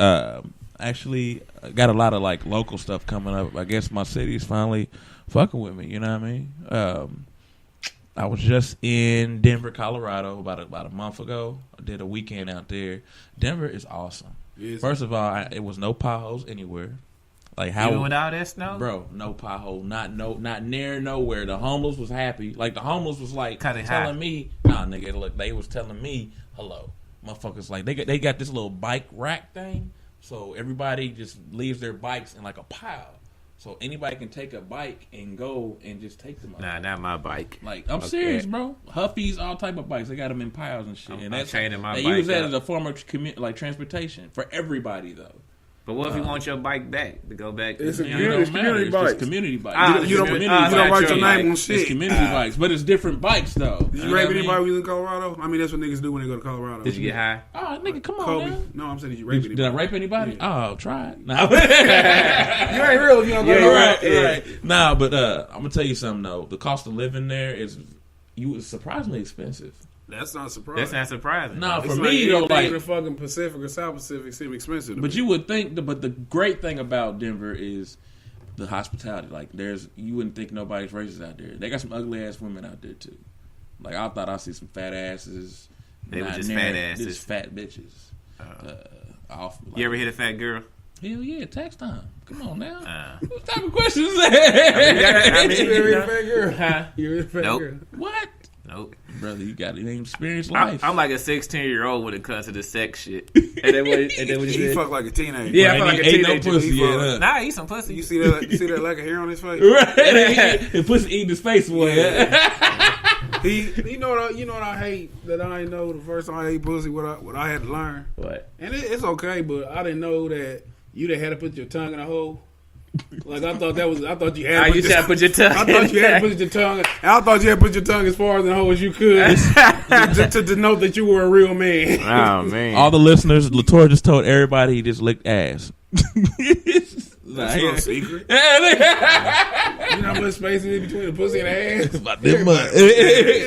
Actually, got a lot of like local stuff coming up. I guess my city's finally fucking with me. You know what I mean? I was just in Denver, Colorado, about a month ago. I did a weekend out there. Denver is awesome. First of all, it was no potholes anywhere. Like how even without that snow, bro, no pothole, not near nowhere. The homeless was happy. Like the homeless was like telling me, nah, nigga, look, they was telling me, hello, motherfuckers. Like they got this little bike rack thing, so everybody just leaves their bikes in like a pile. So anybody can take a bike and go and just take them. Nah, not my bike. Like I'm serious, bro. Huffies, all type of bikes. They got them in piles and shit. And that's chaining my bike. They use that as a form of like transportation for everybody though. But what if you want your bike back to go back? It's a community bike. It's community bikes. You don't write your name on shit. It's community bikes, but it's different bikes though. Did you rape anybody when you was in Colorado? I mean, that's what niggas do when they go to Colorado. Did you get high? Oh, nigga, come on, Kobe. man. No, I'm saying, did you rape anybody? Did I rape anybody? Yeah. Oh, try it. Nah. You ain't real if you don't go to right. Nah, but I'm gonna tell you something though. The cost of living there is surprisingly expensive. That's not surprising. That's not surprising. No, for me though, like the fucking Pacific or South Pacific seem expensive. But you would think, but the great thing about Denver is the hospitality. Like, you wouldn't think nobody's racist out there. They got some ugly ass women out there too. Like, I thought I'd see some fat asses. They were just fat asses, just fat bitches. You ever hit a fat girl? Hell yeah, tax time. Come on now. What type of questions is that? You ever hit a fat girl? Huh? You ever hit a fat girl? What? Nope. Brother, you got it. Experienced life. I'm like a 16-year-old when it comes to the sex shit. And then what he fuck like a teenager. Yeah, I fuck like a teenager. No pussy yet, Nah, eat some pussy. You see that lack of hair on his face? Right. His pussy eating his face away. Yeah. You know what I hate that I didn't know the first time I ate pussy. What I had to learn. What? And it's okay, but I didn't know that you had to put your tongue in a hole. Like I thought you had to put your tongue. I thought you had to put your tongue. I thought you had to put your tongue as far in the hole as you could to denote that you were a real man. Oh man! All the listeners, Latour just told everybody he just licked ass. That's no secret. You know how much space is between the pussy and the ass? About that much.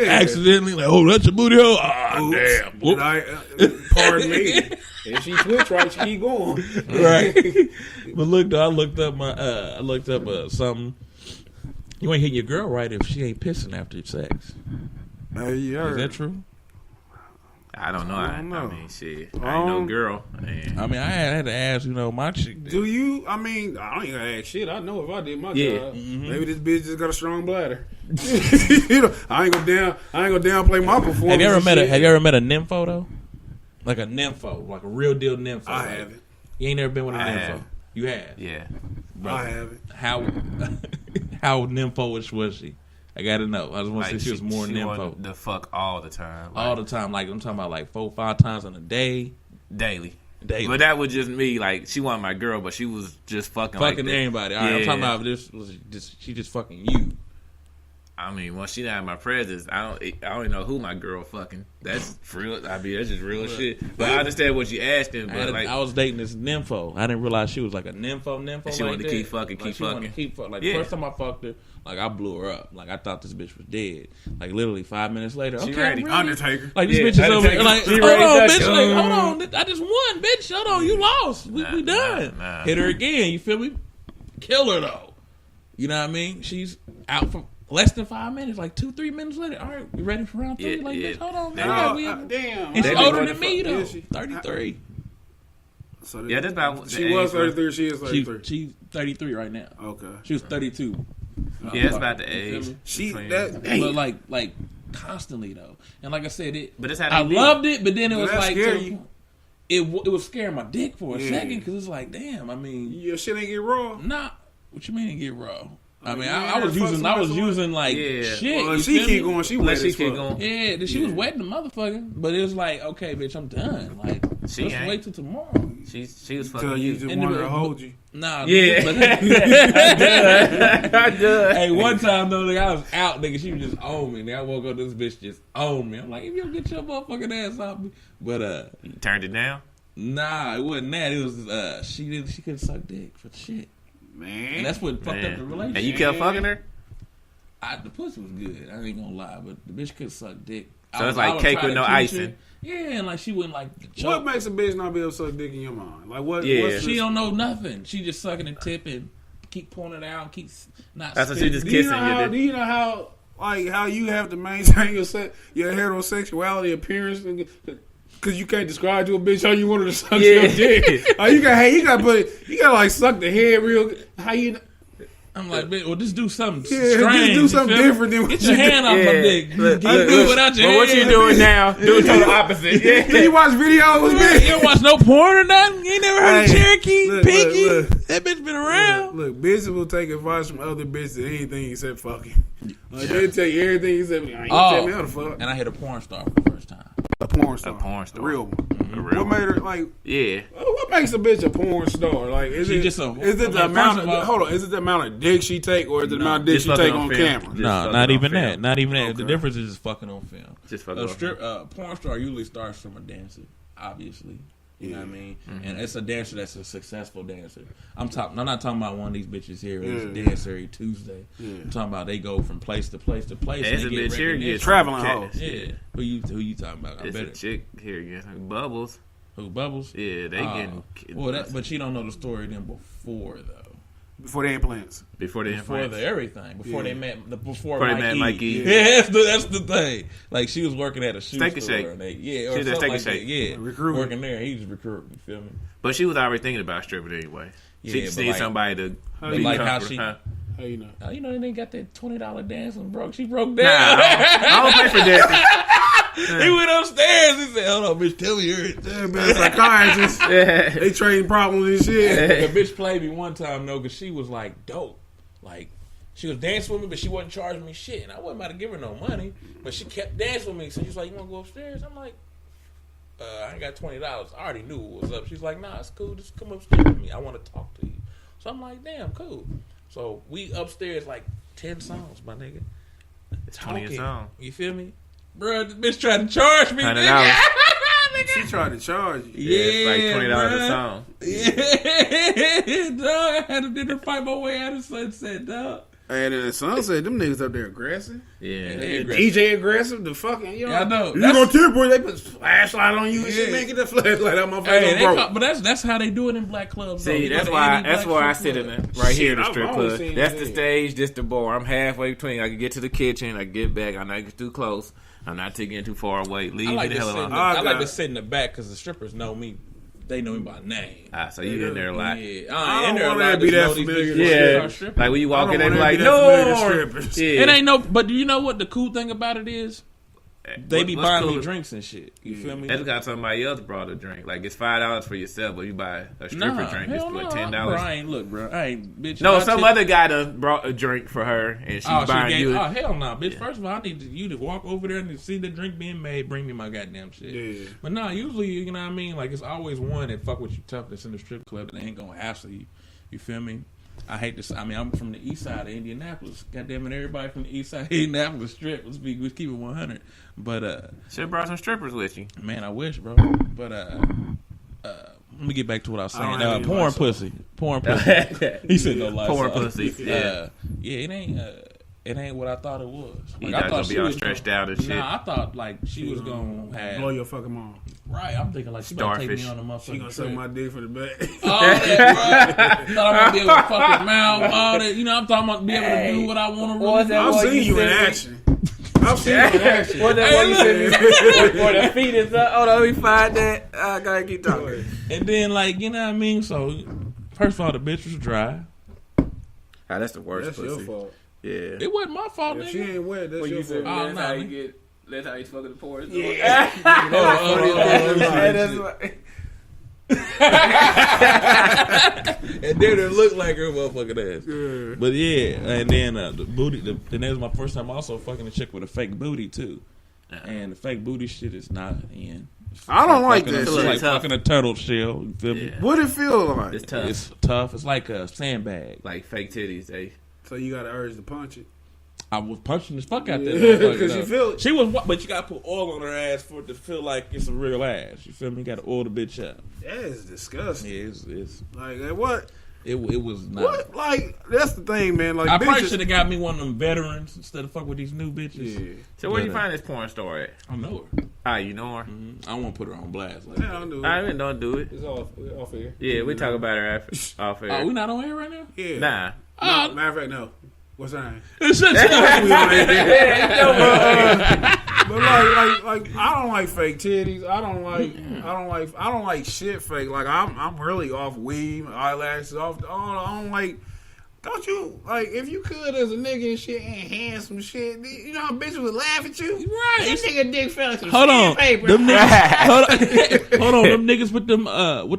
Accidentally, like, oh, that's your booty hole. Ah, damn. Pardon me. If she twitch right, she keep going. Right. But look, though, I looked up something. You ain't hitting your girl right if she ain't pissing after sex. Yeah. Is that true? I don't know. I mean, shit. I ain't no girl. Man. I mean, I had to ask, my chick. Do you? I mean, I don't even ask shit. I know if I did my job. Mm-hmm. Maybe this bitch just got a strong bladder. I ain't gonna downplay my performance. Have you ever met a nympho though? Like a nympho, like a real deal nympho. I haven't. You ain't never been with a nympho. Have. You have. Yeah. Brother, I haven't. How nympho-ish was she? I gotta know. I just want to see if she was more nympho. The fuck all the time. All the time. Like I'm talking about like 4-5 times in a day. Daily. But that was just me. Like she wasn't my girl, but she was just fucking anybody. All right, I'm talking about she just fucking you. I mean, once she not in my presence, I don't even know who my girl fucking. That's real. That's just real shit. But I understand what you asking. But I was dating this nympho. I didn't realize she was like a nympho. And she wanted to keep fucking. Like the first time I fucked her, like I blew her up. Like I thought this bitch was dead. Like literally 5 minutes later, she ready. Undertaker. Like this bitch is over here. Like hold on, bitch. Like hold on. I just won, bitch. Hold on, you lost. We done. Hit her again. You feel me? Kill her though. You know what I mean? She's out for less than 5 minutes, like 2-3 minutes later. All right, we ready for round 3? Bitch, hold on, man. Damn. And she's older than me though. 33. So that's about. She was 33. She is 33. She's 33 right now. Okay. She was 32. Yeah, that's about the age. But like constantly though, and like I said, I loved loved it, but then it was like it was scaring my dick for a second because it's like, damn. I mean, your shit ain't get raw. Nah, what you mean it get raw? I mean, I was using like shit. Well, she keep going. She wet as fuck. Yeah, she was wetting the motherfucker. But it was like, okay, bitch, I'm done. Like, let's wait till tomorrow. She was Tell fucking you you. just want her to hold you. Nah, Yeah. I done. Hey, one time though, nigga, I was out, nigga. She was just on me. Nigga, I woke up, this bitch just on me. I'm like, if you don't get your motherfucking ass off me, but You turned it down. nah, it wasn't that. It was she couldn't suck dick for shit, Man. and that's what fucked up the relationship. And you kept fucking her. The pussy was good. I ain't gonna lie, but the bitch couldn't suck dick. So it's like cake with no icing. Yeah, and like she wouldn't like. What makes a bitch not be able to suck dick in your mind? Like what? Yeah. What's She the- don't know nothing. She just sucking and tipping, keep pulling it out, keep not. That's what she just Do you kissing know how? you. Do you know how? Like how you have to maintain your heterosexuality appearance? Because you can't describe to a bitch how you want her to suck your dick. Like, you gotta like suck the head real. How you? I'm like, bitch, well, just do something Yeah, strange. just do something you feel me? different than what Get you your do. hand off my dick. Look, You do it without your hand. what you doing now? Do it total opposite. Do Yeah. you watch videos, You bitch? don't watch no porn or nothing? You ain't never heard of Hey, Cherokee? look, Pinky? look. That bitch been around. Look, bitches will take advice from other bitches anything except fucking. Like, they'll tell you everything except you ain't tell me how to fuck. And I hit a porn star for the first time. A porn star. A porn star. A real one. A real What made her like? Yeah. What makes a bitch a porn star? Like, is She it just a- is it the I mean, amount first of of all- hold on? Is it the amount of dick she take, or is it the amount of dick Just she fucking take on on film. camera? Just No, fucking not on even film. that. Not even that. The Okay. difference is just fucking on film. Just fucking on Porn star usually starts from a dancer, obviously. You know what I mean? And it's a dancer that's a successful dancer. I'm not talking about one of these bitches here. It's Dancer Tuesday. I'm talking about they go from place to place to place. There's and a they bitch get here recognition. gets Traveling cash. hoes. Yeah. Who you talking about? I It's a bet it. chick here getting Bubbles. Who, Bubbles? Yeah, they getting Well, but she don't know the story then before though. Before the implants. before they Before the everything. Before they met. Before they Mike met E. Mike E. Yeah, that's the thing. Like she was working at a shoe Steak and store. Shake. And or She was at something Steak and like Shake. that. Yeah, Recruiting. working there. He was recruiting. You feel me? But she was already thinking about stripping anyway. Yeah, She but just needs like- somebody to but be like how comfortable, she- huh? How you know? You know, they got that $20 dance and broke. She broke Nah, down. I don't pay for that. He went upstairs. He said, "Hold on, bitch, tell me everything." Yeah, man, psychiatrists. Yeah. They trading problems and shit. The bitch played me one time though, because she was like dope. Like she was dancing with me, but she wasn't charging me shit, and I wasn't about to give her no money. But she kept dancing with me, so she's like, "You want to go upstairs?" I'm like, "I ain't got $20. I already knew what was up." She's like, "Nah, it's cool. Just come upstairs with me. I want to talk to you." So I'm like, "Damn, cool." So we upstairs like 10 songs, my nigga. It's 20 a song. You feel me, bro? This bitch tried to charge me. $100. Nigga. She tried to charge you. Yeah, it's like $20 bruh. a song. Yeah, dog. I had to dinner fight my way out of Sunset, dog. And then the son said, them niggas up there aggressive. Yeah. They The aggressive. DJ aggressive, the fucking, you know. Yeah, I know. You That's- gonna tip, boy, they put flashlight on you and shit, Yeah. man, get that flashlight out my Hey, face, they I'm call, but that's how they do it in black clubs. though. See, You that's go to why any that's black where I strip sit in club. the right here in the Shit, strip I've always club. seen That's that. the stage, this the bar. I'm halfway between. I can get to the kitchen, I can get back. I'm not get too close. I'm not getting too far away. Leave I like me to the sit hell in alone. the, I like to sit in the back because the strippers know me. They know me by name. So you in there a lot. Yeah, I I ain't in don't there a wanna lot. be Just that know these familiar bitches with Yeah, are strippers. like when you walk in, they I be don't like, wanna be that familiar no. with strippers. Yeah. It ain't no. But do you know what the cool thing about it is? They be What's buying cool me is- drinks and shit. You feel me? That's got somebody else brought a drink. Like it's $5 for yourself, but you buy a stripper Nah, drink, it's hell like no. $10. Bro, I ain't look, bro. I ain't bitch. No, I some tip- other guy done brought a drink for her, and she's buying gave, you. oh hell no, bitch! First of all, I need you to walk over there and see the drink being made. Bring me my goddamn shit. Yeah. But nah, usually you know what I mean. Like it's always one that fuck with you tough that's in the strip club that ain't gonna hassle you. You feel me? I hate this. I mean, I'm from the east side of Indianapolis. Goddamn it, everybody from the east side of Indianapolis strip. Let's keep it 100. But Should have brought some strippers with you. man, I wish, bro. But let me get back to what I was I don't saying. have any Porn Lysol. pussy. Porn pussy. He said no Lysol. Porn pussy. Yeah. Yeah, it ain't what I thought it was. You Like, not I gonna thought be she all was stretched out and shit. Nah, I thought like she was gonna have Blow your fucking mom. right. I'm thinking like she about to take me Starfish. on a She motherfucking gonna suck trip. my dick for the back. All that, bro. Thought I might be able to fuck her mouth. All that, you know. I'm talking about be able to do what I want to What was really. that do. I've what seen you you in said? action. I've seen you in action. What that Hey, one you look. said? For the feet is up. Hold on, let me find that. I gotta keep talking. And then like you know what I mean. So first of all, the bitch was dry. That's the worst That's pussy. your fault. Yeah. It wasn't my fault, If she nigga. ain't wet, that's When your you said fault. Oh, that's nah, how you man. get. That's how he's fucking the porn. Yeah. That's what. And then it looked like her motherfucking ass. Yeah. But yeah, and then the booty. Then that was my first time also fucking a chick with a fake booty too. And the fake booty shit is not in. I don't like fucking that It's shit. like Tough. fucking a turtle shell. You feel me? What it feel like? It's tough. It's tough. It's like a sandbag. Like fake titties, eh? So you got the urge to punch it. I was punching the fuck out that Yeah, motherfucker. 'cause you feel it. She was, but you gotta put oil on her ass for it to feel like it's a real ass. You feel me? You gotta oil the bitch up. That is disgusting. Yeah, it's Like what? it was not. What? Like that's the thing, man. Like I probably bitches. should have got me one of them veterans instead of fuck with these new bitches. Yeah. So where you But, find this porn star at? I know her. Ah, you know her? I won't put her on blast. Like Yeah, that. I do. I mean, don't do it. It's off here. Yeah, we talk about her off air. Oh, we not on air right now? Yeah. Nah. No, matter of fact, no. What's her name? It's just But like, I don't like fake titties. I don't like shit fake. Like I'm really off weave, eyelashes off. I don't like. Don't you like if you could as a nigga and shit enhance some shit? You know how bitches would laugh at you. Right. This nigga dick fell into Hold on. paper. Them niggas, hold on, them niggas with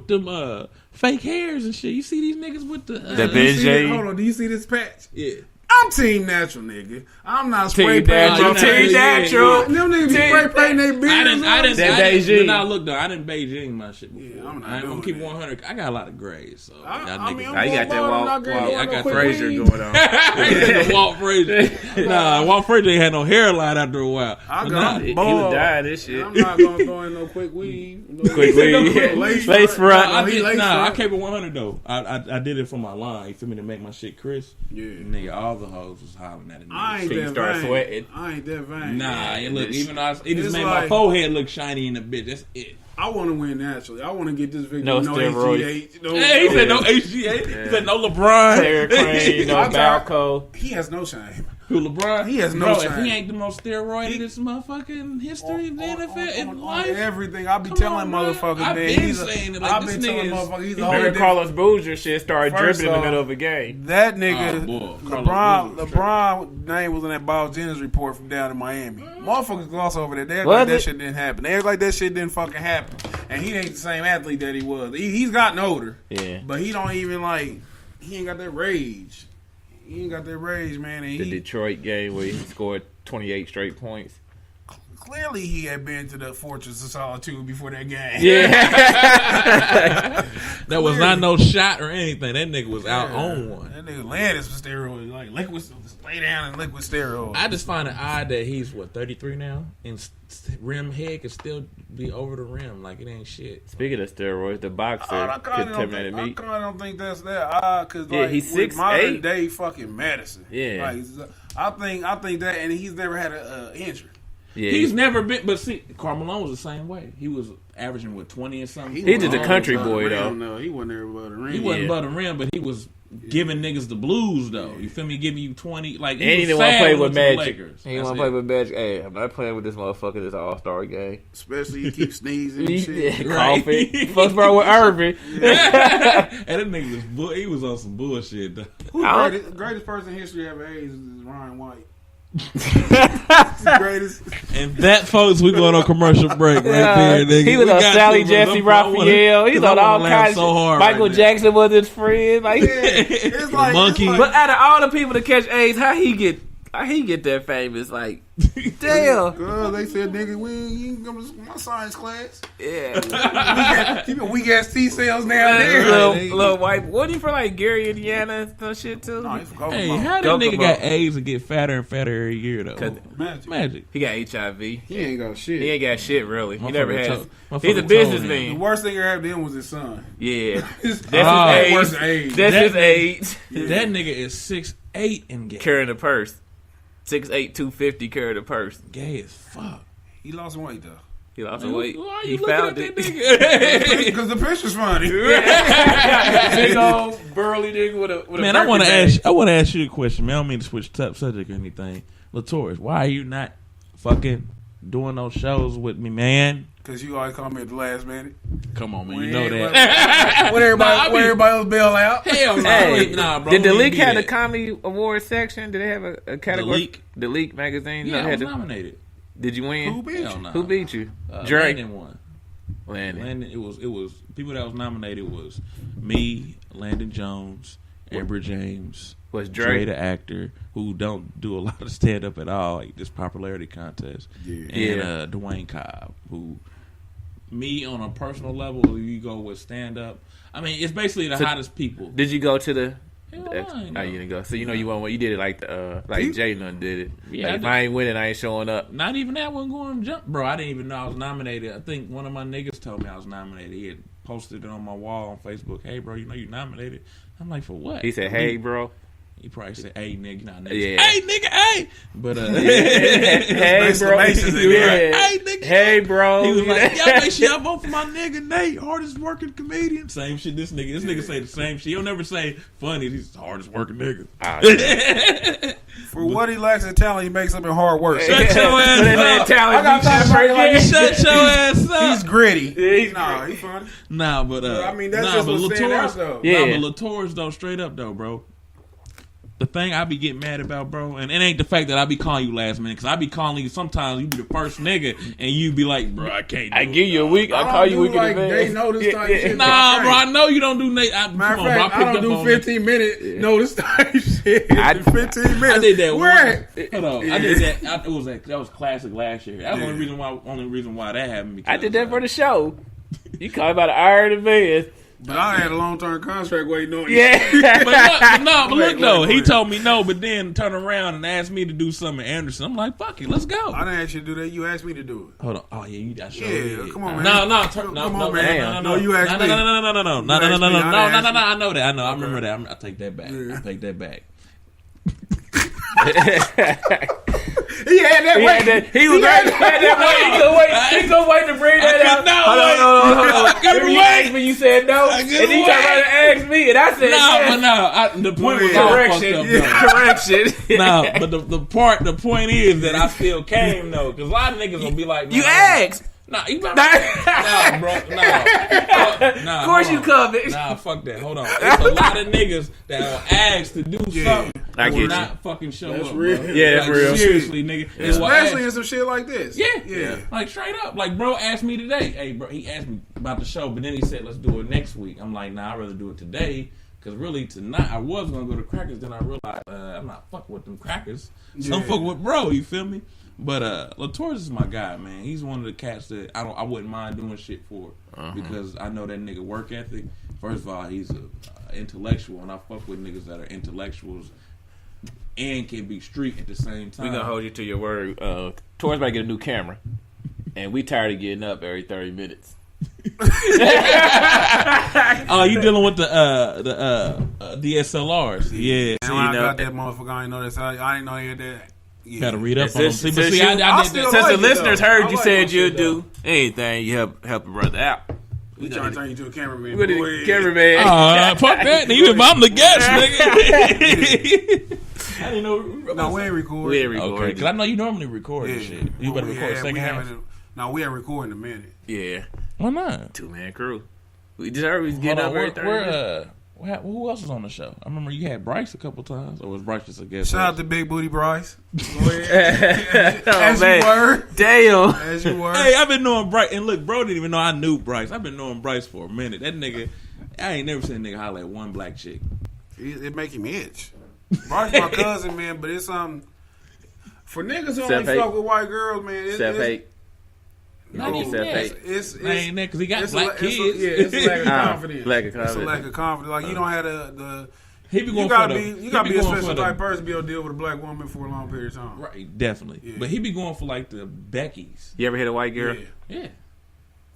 them fake hairs and shit. You see these niggas with the The Do you see BJ. this- Hold on. Do you see this patch? yeah. I'm team natural, nigga. I'm not spray Team painting. natural. Nah, Team yeah, natural. Them niggas be spray painting their beards. I didn't. That Beijing. But now look though, I didn't Beijing my shit before. Yeah, I'm not I'm doing gonna keep that. 100. I got a lot of grades, so I y'all mean, niggas. Now you got that Walt I got Frazier going. going on. The Walt Frazier. Nah, Walt Frazier ain't had no hairline after a while. I But got nah, He bald. was dying this shit. I'm not gonna throw in no quick weave. No Quick weave. Lace Lace front. I he did, lace nah, I front. kept it 100 though. I did it for my line. You feel me, to make my shit crisp. Yeah. Nigga, all the hoes was hollering at it. I ain't She that start vain. sweating. I ain't that vain. Nah, it look even though it It's just made my like- forehead look shiny in the bitch. That's it. I want to win naturally. I want to get this victory. No steroids. HGH. No, Hey, he said no Yeah. HGA. He said no LeBron. Terry Crane, no I tried- Balco. He has no shame. Who LeBron? He has no Bro, shame. if he ain't the most steroided motherfucking history of the NFL in on life. everything. I be Come telling on, man. motherfuckers, I've man. been He's saying it, like, I've this been telling nigga is- motherfuckers he's a Remember whole different. Carlos Boozer shit started First dripping in the off, middle of a game. That nigga, Oh, boy. Carlos Boozer. LeBron name was in that Bob Jennings report from down in Miami. Motherfuckers gloss over that. They act Was like that it? shit didn't happen. They act like that shit didn't fucking happen. And he ain't the same athlete that he was. He's gotten older. Yeah. But he don't even like. He ain't got that rage. He ain't got that rage, man. And The he Detroit game where he scored 28 straight points. clearly he had been to the Fortress of Solitude before that game. Yeah. That was not no shot or anything. That nigga was out on one. That nigga Landis was steroids, like liquid. Lay down in liquid steroids. I just find it odd that he's 33 now, and rim head can still be over the rim like it ain't shit. Speaking of steroids, the boxer I kind contaminated of meat. don't think that's that odd because Yeah, like he's with 6'8". modern day fucking medicine. Yeah. like, I think that, and he's never had a injury. Yeah, He's never been, but see, Carmelo was the same way. He was averaging 20 and something. He's just a wasn't country above the boy, rim, though. No, he wasn't there above the rim. He wasn't Yeah. above the rim, but he was giving niggas the blues though. You feel me? Giving you 20, like and he was didn't want to sad play when with he went to the Magic. Lakers. He didn't That's want to play it. with Magic. Hey, I'm not playing with this motherfucker this All-Star game. Especially he keeps sneezing and Yeah, shit. Right. coughing. Fuck's wrong with Irving. And that nigga he was on some bullshit though. Who's I the greatest person in history to have AIDS is Ryan White. The greatest. And that, folks, we going on commercial break right there, nigga. He was We on got Sally to, Jesse bro. I wanna- Raphael. He's 'cause I on wanna all laugh kinds so of hard Michael right now. Jackson was his friend. Like, It's like monkey. It's like, but out of all the people to catch AIDS, how he get that famous? Like, damn. girl, they said, nigga, you ain't come to my science class. Yeah. Keep your weak ass T cells down there. Little white. What he from, like Gary, Indiana and some shit too? No, he's from Hey, Kokomo. how that Kokomo. nigga got AIDS and get fatter and fatter every year though? 'Cause Magic. he got HIV. He ain't got shit. He ain't got shit really. He never Motherfucker has. told- motherfucker He's a told The businessman. worst thing that happened to him was his son. Yeah. That's Oh. worse than AIDS. That's That- his age. That nigga is 6'8" and gay. Carrying a purse. 6'8", 250 carrying a purse. Gay as fuck. He lost some weight though. He lost some weight. Why are He you looking found at it. that nigga? Because the picture's funny. Big old burly nigga with a Man, I want to ask you a question, man. I don't mean to switch subject or anything. Latoris, why are you not fucking doing those shows with me, man? Because you always call me at the last minute. Come on, man. When You know everybody- that. When everybody, Nah, I when be- everybody else bail out. Hell no. Hey, Nah, bro. did the I don't Leak even have do a that. comedy award section? Did they have a category? Leak? The Leak magazine? Yeah, I had was the- nominated. Did you win? Who beat Hell you? no. Who beat you? Drake. Landon won. Landon. Landon, it was people that was nominated was me, Landon Jones, Amber James, Was Dre Drake? the actor who don't do a lot of stand up at all, like this popularity contest, Yeah. and Yeah. Dwayne Cobb who me on a personal level, you go with stand up. I mean, it's basically the hottest people. Did you go to the? Hell You no. didn't go. So you won. You did it like Jay done did it. Yeah, Like, if I ain't winning, I ain't showing up. Not even that one going to jump, bro. I didn't even know I was nominated. I think one of my niggas told me I was nominated. He had posted it on my wall on Facebook. Hey, bro, you know you nominated. I'm like, for what? He said, "Hey, bro." He probably said, "Hey, nigga, not nigga." Yeah. Hey, nigga, hey. But Hey, bro. Hey, nigga. Hey, bro. He was like, "Y'all make sure y'all vote for my nigga Nate, hardest working comedian." Same shit. This nigga say the same shit. He'll never say funny. He's the hardest working nigga. For what he lacks in talent, he makes up in hard work. Shut your ass up. Shut your ass up. He's gritty. Yeah, he's funny. Nah, but I mean, that's just what stand out, though. Yeah. Nah, but Latour's though, straight up though, bro. The thing I be getting mad about, bro, and it ain't the fact that I be calling you last minute, because I be calling you sometimes. You be the first nigga, and you be like, bro, I can't. I give you a week. I call you a week in advance. They notice type shit. Nah, bro, I know you don't do Nate. Matter of fact, I don't do 15 minute notice type shit. I 15 minutes. I did that. Where? Hold on, I did that. That was classic last year. That's the only reason why that happened. I did that for the show. You called about an hour in advance. But I had a long-term contract waiting on you. Yeah. but look though, he told me no, but then turned around and asked me to do something at Anderson. I'm like, fuck it, let's go. I didn't ask you to do that. You asked me to do it. Hold on. Oh yeah, you got show. Yeah, come on, man. No, Come on, man. No, you asked me. No. I know that. I know. I remember that. I take that back. I take that back. He had that wait. He was right. He gonna wait to bring that out. Hold on. Remember you asked me, you said no, and he turned around and asked me, and I said no. The point was all fucked up. correction. No, but the point is that I still came though, because a lot of niggas gonna be like, You asked. Nah, you nah, bro, nah. Of course you covered. Nah, fuck that. Hold on. There's a lot of niggas that will ask to do something I will get not fucking show That's up. real. Bro. Yeah, that's real. Seriously, nigga. Especially in some shit like this. Yeah. Like straight up. Like bro asked me today. Hey, bro, he asked me about the show, but then he said let's do it next week. I'm like, nah, I'd rather do it today. Because really tonight I was gonna go to Crackers, then I realized I'm not fucking with them Crackers. So I'm fucking with bro. You feel me? But Latour's is my guy, man. He's one of the cats that I wouldn't mind doing shit for because I know that nigga work ethic. First of all, he's a intellectual, and I fuck with niggas that are intellectuals and can be street at the same time. We gonna hold you to your word. Tor's about to get a new camera, and we tired of getting up every 30 minutes. Oh, you dealing with the DSLRs? Yeah. And when I got that motherfucker, I didn't know that. I didn't know he had that. Yeah. Got to read up on them. Since I did that. the listeners heard I you like said that you'd shit, do anything, you help a brother out. We trying to turn you to a cameraman. What is cameraman? Fuck that. Even if I'm the guest, nigga. I didn't know. No, we ain't recording. We ain't recording. Okay, because I know you normally record this shit. You better record second half. No, we ain't recording in a minute. Yeah. Why not? 2-man crew. We just heard we was getting up every 30 minutes. Who else was on the show? I remember you had Bryce a couple times, or was Bryce just a guest? Shout out to Big Booty Bryce. Go ahead. As you were. Damn. As you were. Hey, I've been knowing Bryce, and look, bro didn't even know I knew Bryce. I've been knowing Bryce for a minute. That nigga, I ain't never seen a nigga holler at one black chick. It make him itch. Bryce my cousin, man, but it's for niggas who only fuck with white girls, man. Self-hate. Not even that. It's ain't that because he got black kids. It's a lack of confidence. It's a lack of confidence. Like you don't have the. He be going you gotta be a going special type person to be able to deal with a black woman for a long period of time. Right, definitely. Yeah. But he be going for like the Beckys. You ever hit a white girl? Yeah.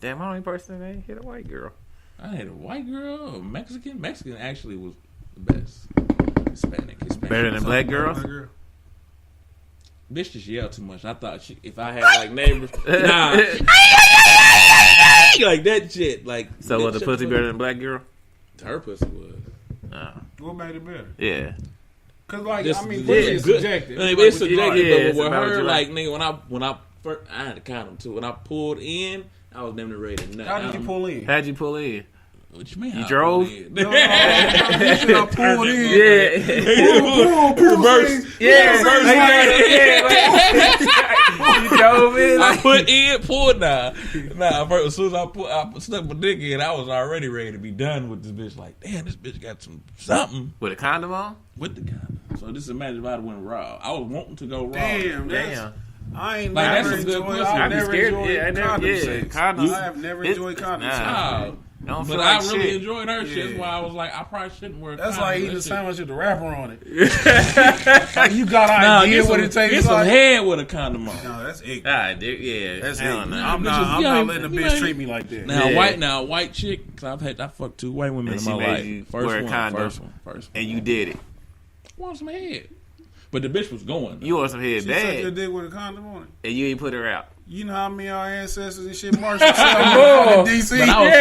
Damn, I'm the only person that ain't hit a white girl. I had a white girl or Mexican. Mexican actually was the best. Hispanic. Better than black girls? Bitch just yelled too much. I thought if I had like neighbors, nah, like that shit. Like so, was the pussy better than black girl? Her pussy was. What made it better? Yeah. Cause like Just, pussy is subjective. I mean, it's subjective, yeah, but with her, like nigga, when I first, I had to count them too. When I pulled in, I was never ready to nut. How did you pull in? How'd you pull in? What you mean? You drove? You should have pulled in. Yeah. Reverse. Yeah. You drove in. I put in, pulled now. As soon as I stuck my dick in, I was already ready to be done with this bitch. Like, damn, this bitch got something. With a condom on? With the condom. So just imagine if I went raw. I was wanting to go raw. Damn. I ain't Like, never that's some good enjoyed. pussy. I've I'd be never scared. enjoyed Yeah, I never. condom Yeah, sex. condoms. I have never enjoyed condom sex. Nah. I don't But feel I like really shit. enjoyed her shit. Yeah. That's why I was like, I probably shouldn't wear a That's condom. like eating That a shit- sandwich with the wrapper on it. Like, you got an Nah, idea get what some, it tastes get some like. head with a condom on. No, that's ignorant. Ah, dude, yeah. That's hell ignorant. no. I'm Bitches, not letting a you bitch ain't- treat me like that. Now, Yeah. white chick, cause I fucked 2 white women And in she my made life. you First wear a one, condom. first one. And you did it. Want some head. But the bitch was going. You want some head She sucked your bad, dick with a condom on it. and you ain't put her out. You know how many of our ancestors and shit marched themselves in DC? But I was,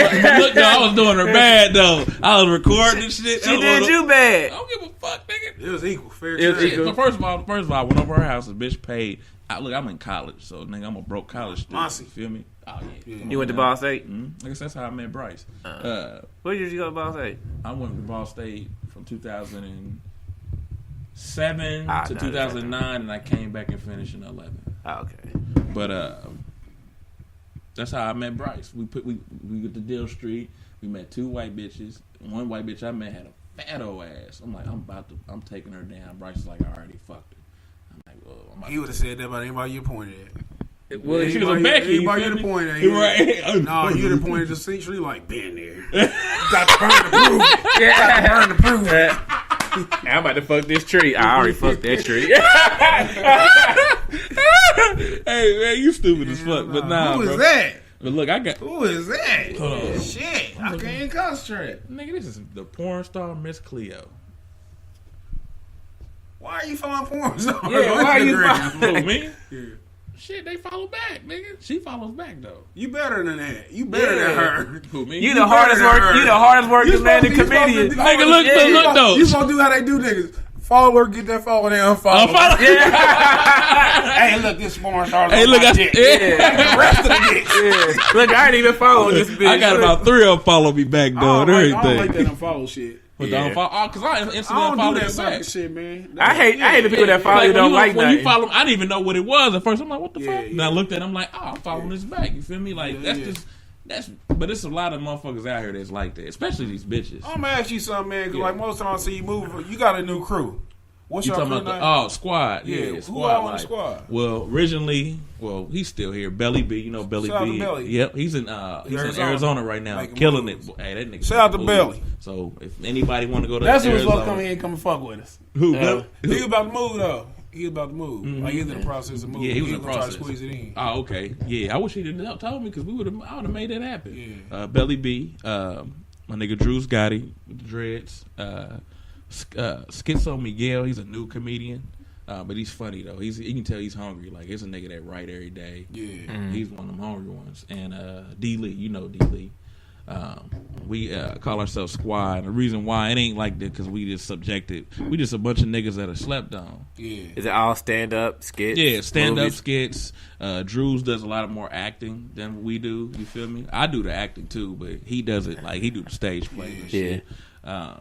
look, though, I was doing her bad though. I was recording this shit. She did you bad. I don't give a fuck, nigga. It was equal, fair It was trade. equal. So first of all, I went over her house. The bitch paid. Look, I'm in college, so nigga, I'm a broke college student. Mossy. You feel me? Oh yeah. You went to Ball State? I guess that's how I met Bryce. Where did you go to Ball State? I went to Ball State from 2007 Ah, to no, 2009, and I came back and finished in 11. Oh, okay. But that's how I met Bryce. We went to Dill Street. We met 2 white bitches. One white bitch I met had a fat old ass. I'm like, I'm taking her down. Bryce is like, I already fucked her. I'm like, well, He would have said that about anybody you pointed at. well, she was a Becky. Anybody you you'd feel have me? pointed at. Right. No, you'd have pointed to the tree like, been there. Got to burn to prove it. Got to burn to prove it. I'm about to fuck this tree. I already fucked that tree. Hey man, you stupid as fuck. But nah, Who bro. is that? But look, I got Who is that? Hold on. Shit, I can't concentrate. nigga. This is the porn star Miss Cleo. Why are you following porn stars? Yeah, why are you Who, me? Yeah. Shit, they follow back, nigga. She follows back though. You better than that. You better than her. Who, me? You the hardest work. You the hardest working man in comedian. Nigga, look though. You supposed to do how they do niggas. Follow her, get that follow, then unfollow. Hey, look, this porn star. Hey, look, my I, dick. yeah. The rest of the dick. Yeah. Look, I ain't even following this bitch. I got about 3 of them follow me back though. I and don't like everything. that unfollow shit. But Yeah. don't follow, cause I instantly I don't unfollow do that you sucker back. shit, man. I hate the people that follow you Like, don't when like when nothing. you follow, I didn't even know what it was at first. I'm like, what the Yeah, fuck? yeah. And I looked at him like, oh, I'm following this back. You feel me? Like Yeah, that's yeah. just but it's a lot of motherfuckers out here that's like that, especially these bitches. I'm gonna ask you something, man. Because Yeah. like most times I see you move, you got a new crew. What's You your talking crew about name? the squad? Yeah, Yeah, who squad. all on the like- squad? Well, originally, he's still here. Belly B, you know Belly Shout out to B. Belly. Yep, he's in Arizona right now, Making killing moves. it. Hey, that nigga. Shout out to moves. Belly. So if anybody want to go to That's who was Arizona, supposed to come in and come and fuck with us. Who? He was about to move though. He was about to move. Like he's in the process of moving. Yeah, he was in the gonna try to process. squeeze it in. Oh, okay. Yeah, I wish he didn't have told me because I would have made that happen. Yeah. Belly B, my nigga Drew Scotty with the dreads. Schizo Miguel, he's a new comedian, but he's funny though. You can tell he's hungry. Like it's a nigga that write every day. Yeah. He's one of them hungry ones. And D Lee, you know D Lee. We call ourselves Squad. And the reason why it ain't like that because we just subjected. We just a bunch of niggas that are slept on. Yeah. Is it all stand up skits? Yeah, stand up movies? skits. Drews does a lot more acting than we do. You feel me? I do the acting too, but he does it like he do the stage play and shit.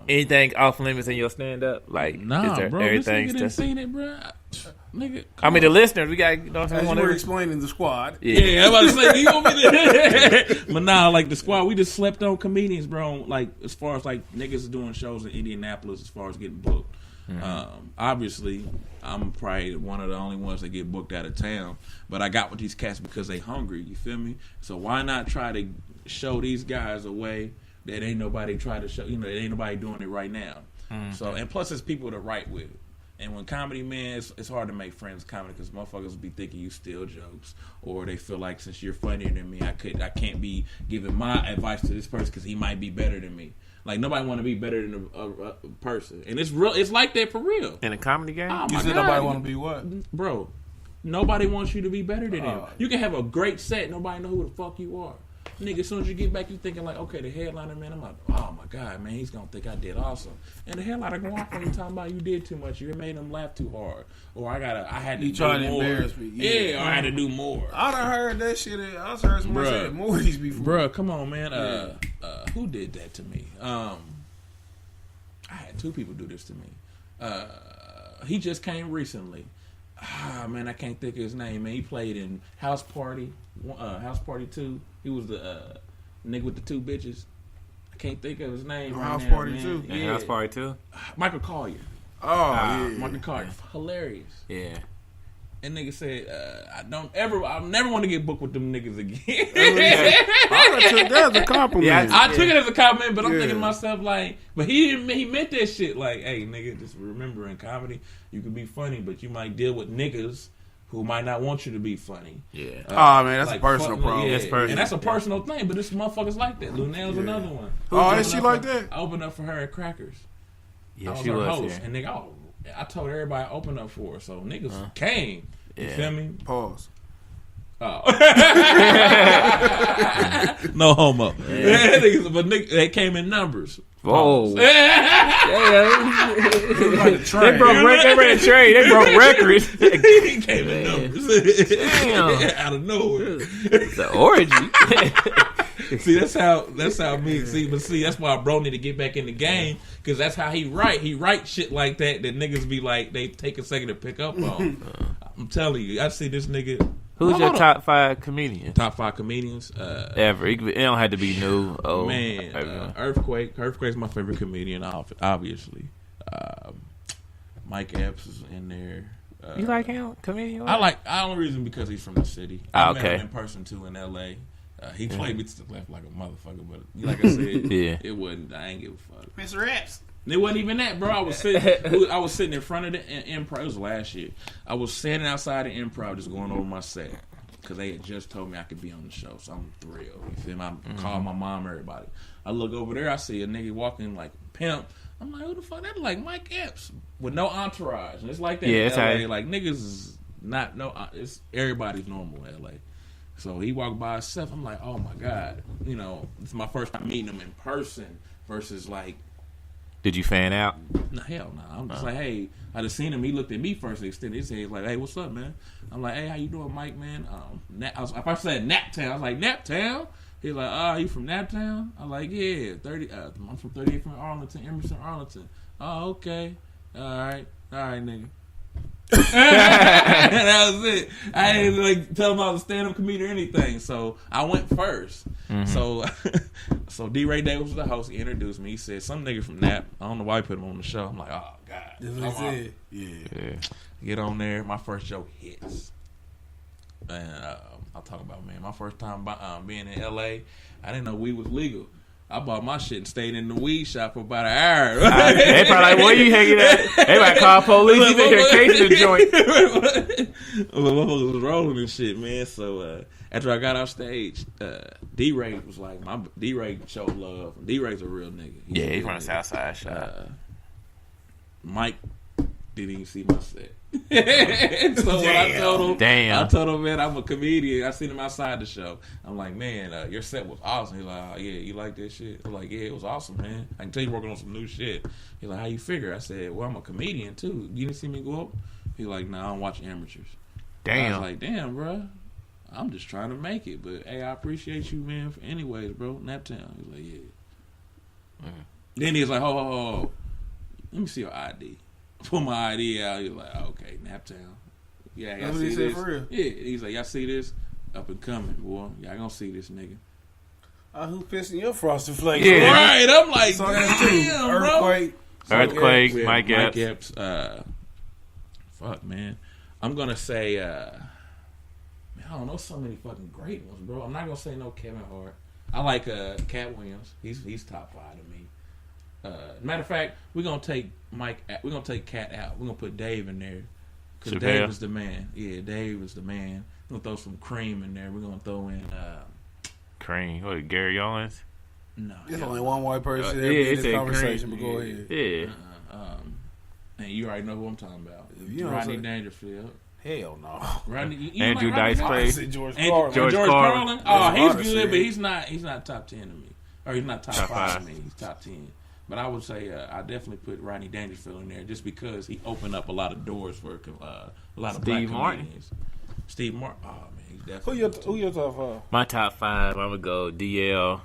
Anything off limits in your stand up? Like, Nah, is there bro, this everything's nigga didn't just. seen it, bro. Nigga, I mean, the listeners, we got, you know what I'm As saying? you were explaining the squad. yeah, I'm about to say, you want me to? But nah, like the squad, we just slept on comedians, bro. Like as far as like niggas doing shows in Indianapolis, as far as getting booked. Obviously, I'm probably one of the only ones that get booked out of town. But I got with these cats because they hungry. You feel me? So why not try to show these guys a way that ain't nobody try to show? You know, ain't nobody doing it right now. So and plus, it's people to write with. And when comedy, man, it's hard to make friends with comedy because motherfuckers be thinking you steal jokes, or they feel like since you're funnier than me, I can't be giving my advice to this person because he might be better than me. Like nobody want to be better than a person, and it's real. It's like that for real. In a comedy game? Oh, You my said God. nobody want to be what? Bro, nobody wants you to be better than them. Oh. You can have a great set, nobody know who the fuck you are. Nigga, as soon as you get back, you thinking like, okay, the headliner, man, I'm like, oh my God, man, he's gonna think I did awesome. And the headliner go off when you talking about you did too much, you made him laugh too hard, or I had to You do tried to more. embarrass me. Yeah, or I had to do more. I done heard that shit. I done heard somebody say Bruh. at movies before. Bruh, come on, man. Who did that to me? I had 2 people do this to me. He just came recently. Man, I can't think of his name, man. He played in House Party 2. He was the nigga with the 2 bitches. I can't think of his name right House now, Party man. 2? And House Party too? Michael Collier. Oh, yeah. Michael Collier. Hilarious. Yeah. And nigga said, I never want to get booked with them niggas again. I took that as a compliment. Yeah, I took it as a compliment, but I'm thinking to myself, like, but he meant that shit. Like, hey, nigga, just remember in comedy, you can be funny, but you might deal with niggas who might not want you to be funny. Yeah. Oh, man, that's like a personal problem. Yeah, That's personal. and that's a personal thing, but this motherfucker's like that. Lunell's another one. Oh, is she like that? I opened up for her at Crackers. Yeah, I was she her was. host, Yeah. and nigga, I told everybody I opened up for her, so niggas came. You Yeah. feel me? Pause. Oh. No homo. But they came in numbers. Whoa. Like a train. They ran a trade. They broke records. He came in numbers. Damn. Out of nowhere. It's an orgy. See, that's how me see. But see, that's why bro need to get back in the game because that's how he write. He write shit like that niggas be like they take a second to pick up on. I'm telling you, I see this nigga. Who's your top 5 comedian? Top 5 comedians Ever. It don't have to be new. Oh, man, Earthquake. Earthquake's my favorite comedian, obviously. Mike Epps is in there. You like him? Comedian? I only reason because he's from the city. I met okay. him in person too in L.A. He played me to the left like a motherfucker, but like I said, Yeah. it wasn't. I ain't give a fuck. Mr. Epps. It wasn't even that, bro. I was sitting in front of the improv. It was last year. I was standing outside the improv, just going over my set because they had just told me I could be on the show. So I'm thrilled. You feel me? I called my mom, everybody. I look over there. I see a nigga walking like pimp. I'm like, who the fuck? That's like Mike Epps with no entourage. And it's like that. Yeah, in it's LA. how- Like niggas is not no. It's everybody's normal in LA. So he walked by himself. I'm like, oh my god. You know, it's my first time meeting him in person versus like. Did you fan out? No, hell no. I'm just like, hey, I just seen him. He looked at me first. He extended his hand. He's like, hey, what's up, man? I'm like, hey, how you doing, Mike, man? If I said Naptown, I was like, Naptown? He's like, oh, you from Naptown? I'm like, yeah, 30. I'm from 38 from Arlington, Emerson, Arlington. Oh, okay. All right, nigga. That was it. I didn't like tell him I was a stand-up comedian or anything, so I went first. So D. Ray Davis was the host. He introduced me. He said, "Some nigga from Nap." I don't know why he put him on the show. I'm like, "Oh God." That's what he said. Yeah. Get on there. My first joke hits, and I'll talk about my first time being in L.A. I didn't know weed was legal. I bought my shit and stayed in the weed shop for about an hour. They probably like, where you hanging at? They might call police. You in here casing the joint. Motherfuckers was rolling and shit, man. So after I got off stage, D-Ray was like, D-Ray showed love. D-Ray's a real nigga. He's from the South Side shop. Mike didn't even see my set. So when I told him, man, I'm a comedian. I seen him outside the show. I'm like, man, your set was awesome. He's like, oh, yeah, you like that shit? I'm like, yeah, it was awesome, man. I can tell you working on some new shit. He's like, how you figure? I said, well, I'm a comedian too. You didn't see me go up? He's like, nah, I don't watch amateurs. Damn. I was like, damn, bro. I'm just trying to make it, but hey, I appreciate you, man. Anyways, bro, Naptown. He's like, yeah. Then he's like, oh, let me see your ID. Pull my ID out. He's like, okay, Naptown. Yeah, y'all That's what see he said this? for real? Yeah, he's like, y'all see this? Up and coming, boy. Y'all gonna see this nigga. Who pissing your frosted flakes? Yeah. Right, I'm like, So that's too. damn, bro. Earthquake. Earthquake, Yeah, Mike Epps. Fuck, man. I'm gonna say, man, I don't know so many fucking great ones, bro. I'm not gonna say no Kevin Hart. I like Cat Williams. He's top 5 to me. Matter of fact, we're gonna take Cat out. We're gonna put Dave in there because Dave is the man. Yeah, Dave is the man. We're gonna throw some Cream in there. We're gonna throw in Cream. What, Gary Owens? no. There's only one white person yeah, there in it's this a conversation, green. but go ahead. Yeah. And you already know who I'm talking about. You know what I'm Rodney saying? Dangerfield. Hell no. Rodney, you Andrew like Rodney Dice Carter? I Clay. said George And Carlin. George George Carlin. Carlin. Oh, he's Honestly, good, but yeah. he's not top 10 to me. Or he's not top Top 5 to five. me. He's top 10. But I would say I definitely put Rodney Dangerfield in there just because he opened up a lot of doors for a lot of Steve black Martin. comedians. Steve Martin. Oh man, he's definitely. Who your top 5? My top 5, I'm going to go DL,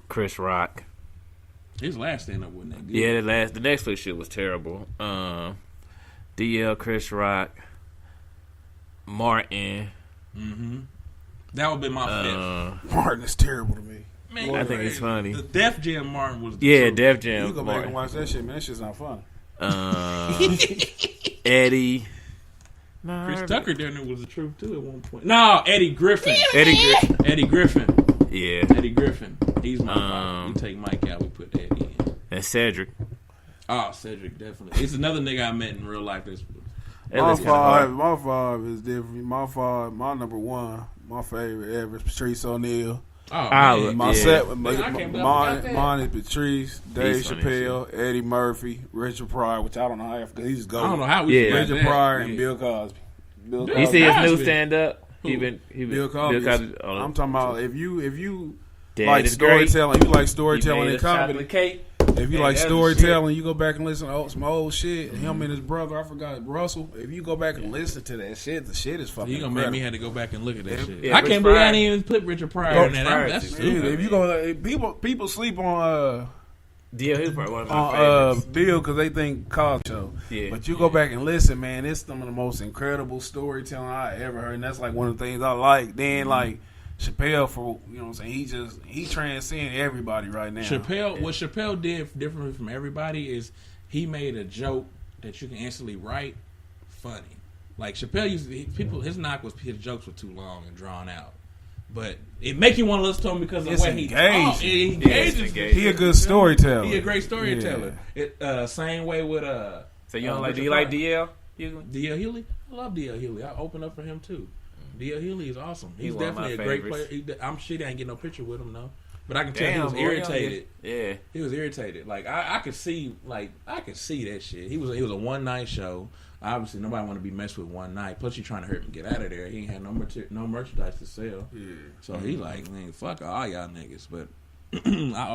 Chris Rock. His last stand up wasn't that good. Yeah, the Netflix shit was terrible. DL, Chris Rock, Martin. That would be my fifth. Martin is terrible to me. Man, I think it's funny. The Def Jam Martin was. Yeah, Def You Jam. go back and Martin. watch that shit, man. That shit's not fun. Eddie. Chris Tucker down there was the truth too at one point. No, Eddie Griffin. Eddie Griffin. Yeah. Eddie Griffin. He's my father. You take Mike out, we put Eddie in. And Cedric. Oh, Cedric, definitely. It's another nigga I met in real life. My five is different. My number one, my favorite ever is Patrice O'Neal. Oh, man. Mine is Patrice, Dave Chappelle, Eddie Murphy, Richard Pryor, which I don't know how because he's going. I don't know how we Richard Pryor and Bill Cosby. You see his new stand up? Bill Cosby. I'm talking about if you Dad like storytelling, you like storytelling and comedy. Cake. If you like storytelling, you go back and listen to some old shit. Him and his brother, I forgot Russell. If you go back and listen to that shit, the shit is fucking. You gonna make me have to go back and look at that shit. Yeah, I can't believe I didn't even put Richard Pryor in that. That's stupid. If you go, people sleep on he's probably one of my favorites. Bill because they think Cosby show. Yeah, but you go back and listen, man. It's some of the most incredible storytelling I ever heard, and that's like one of the things I like. Then like. Chappelle, for you know what I'm saying, he transcends everybody right now. What Chappelle did differently from everybody is he made a joke that you can instantly write funny. Like Chappelle his knock was his jokes were too long and drawn out, but it make you want to listen to him because of the way he talks. He engages. He a good storyteller. He a great storyteller. Yeah. Same way with So you don't do you like DL? DL Hughley? I love DL Hughley. I open up for him too. D.L. Hughley is awesome. He's definitely a great player. I'm shit. I ain't get no picture with him though, but I can tell he was irritated. Yeah, he was irritated. Like I could see, that shit. He was a one night show. Obviously, nobody want to be messed with one night. Plus, you trying to hurt him get out of there. He ain't had no merchandise to sell. Yeah. So he like, man, fuck all y'all niggas. But I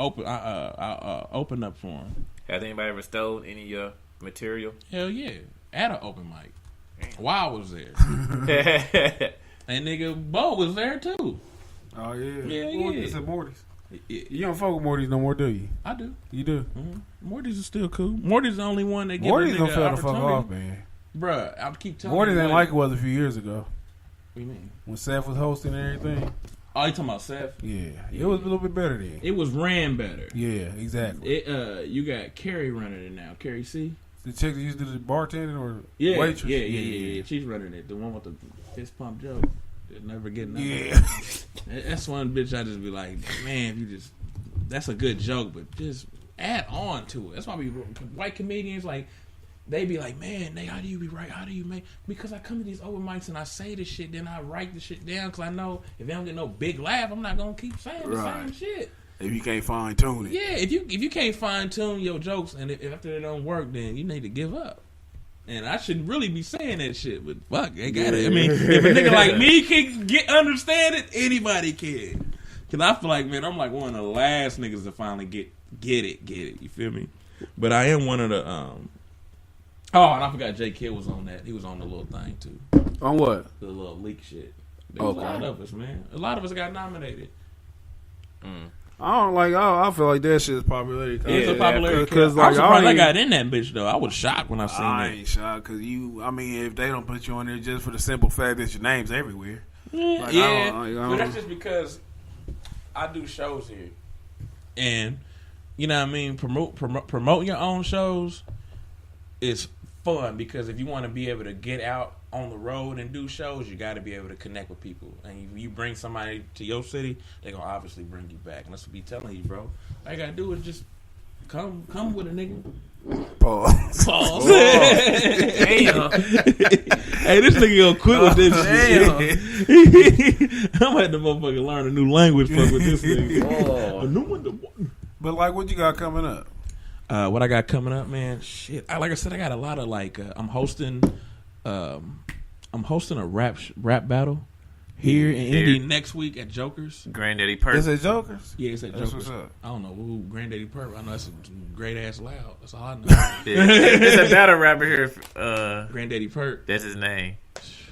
open up for him. Has anybody ever stolen any of your material? Hell yeah, at an open mic. Wild was there. And nigga Bo was there too. Oh yeah. Yeah. It's at Morty's. You don't fuck with Morty's no more, do you? I do. You do? Mm-hmm. Morty's is still cool. Morty's the only one that gives Morty's don't fail to fuck off, man. Bruh, I keep telling Morty's ain't like it was a few years ago. What do you mean? When Seth was hosting and everything. Oh, you talking about Seth? Yeah. It was a little bit better then. It was ran better. Yeah, exactly. You got Carrie running it now. Carrie C. The chick that used to do the bartending or waitress? Yeah. She's running it. The one with the fist pump joke. Never getting nothing. Yeah. That's one bitch I just be like, man, that's a good joke, but just add on to it. That's why white comedians, like, they be like, man, Nate, how do you be right? How do you make? Because I come to these open mics and I say this shit, then I write the shit down because I know if they don't get no big laugh, I'm not going to keep saying the same shit. If you can't fine tune it. Yeah, if you can't fine tune your jokes and if after they don't work, then you need to give up. And I shouldn't really be saying that shit, but fuck, I got it. I mean, if a nigga like me can understand it, anybody can. Cause I feel like, man, I'm like one of the last niggas to finally get it. You feel me? But I am one of the. Oh, and I forgot J. Kidd was on that. He was on the little thing too. On what? The little leak shit. There was a lot of us, man. A lot of us got nominated. I feel like that shit is popularity. It's a popularity because like, I'm surprised I got in that bitch though. I was shocked when I seen that. I ain't shocked because if they don't put you on there just for the simple fact that your name's everywhere. But that's just because I do shows here, and you know what I mean. Promote your own shows is fun because if you want to be able to get out on the road and do shows, you got to be able to connect with people. And if you bring somebody to your city, they're going to obviously bring you back. And that's what we telling you, bro. All you got to do is just come with a nigga. Pause. Damn. Hey, this nigga gonna quit with this shit. I'm at the motherfucker learn a new language fuck with this nigga. But like, what you got coming up? What I got coming up, man? Shit. Like I said, I got a lot of like. I'm hosting a rap battle here in Indy next week at Jokers. Granddaddy Perp. Is it Jokers? Yeah, it's at That's Jokers. What's up. I don't know who Granddaddy Perp. I know that's a great ass loud. That's all I know. Yeah. There's a battle rapper here. Granddaddy Perp. That's his name.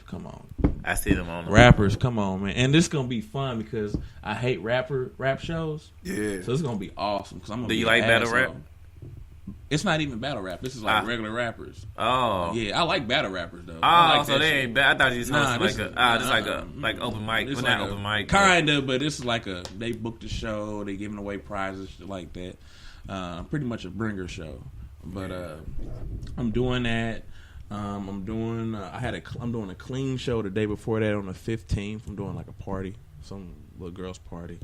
Come on. I see them on rappers. Come on, man. And this is gonna be fun because I hate rap shows. Yeah. So it's gonna be awesome. Cause I'm gonna Do you like battle rap? It's not even battle rap. This is like regular rappers. Oh. Yeah, I like battle rappers though. Oh, like so they ain't bad. I thought you just like open mic. It's not like open mic. Kinda, but it's like they booked the show, they giving away prizes, shit like that. Pretty much a bringer show. But I'm doing that. I'm doing a clean show the day before that on the 15th. I'm doing like a party, some little girl's party.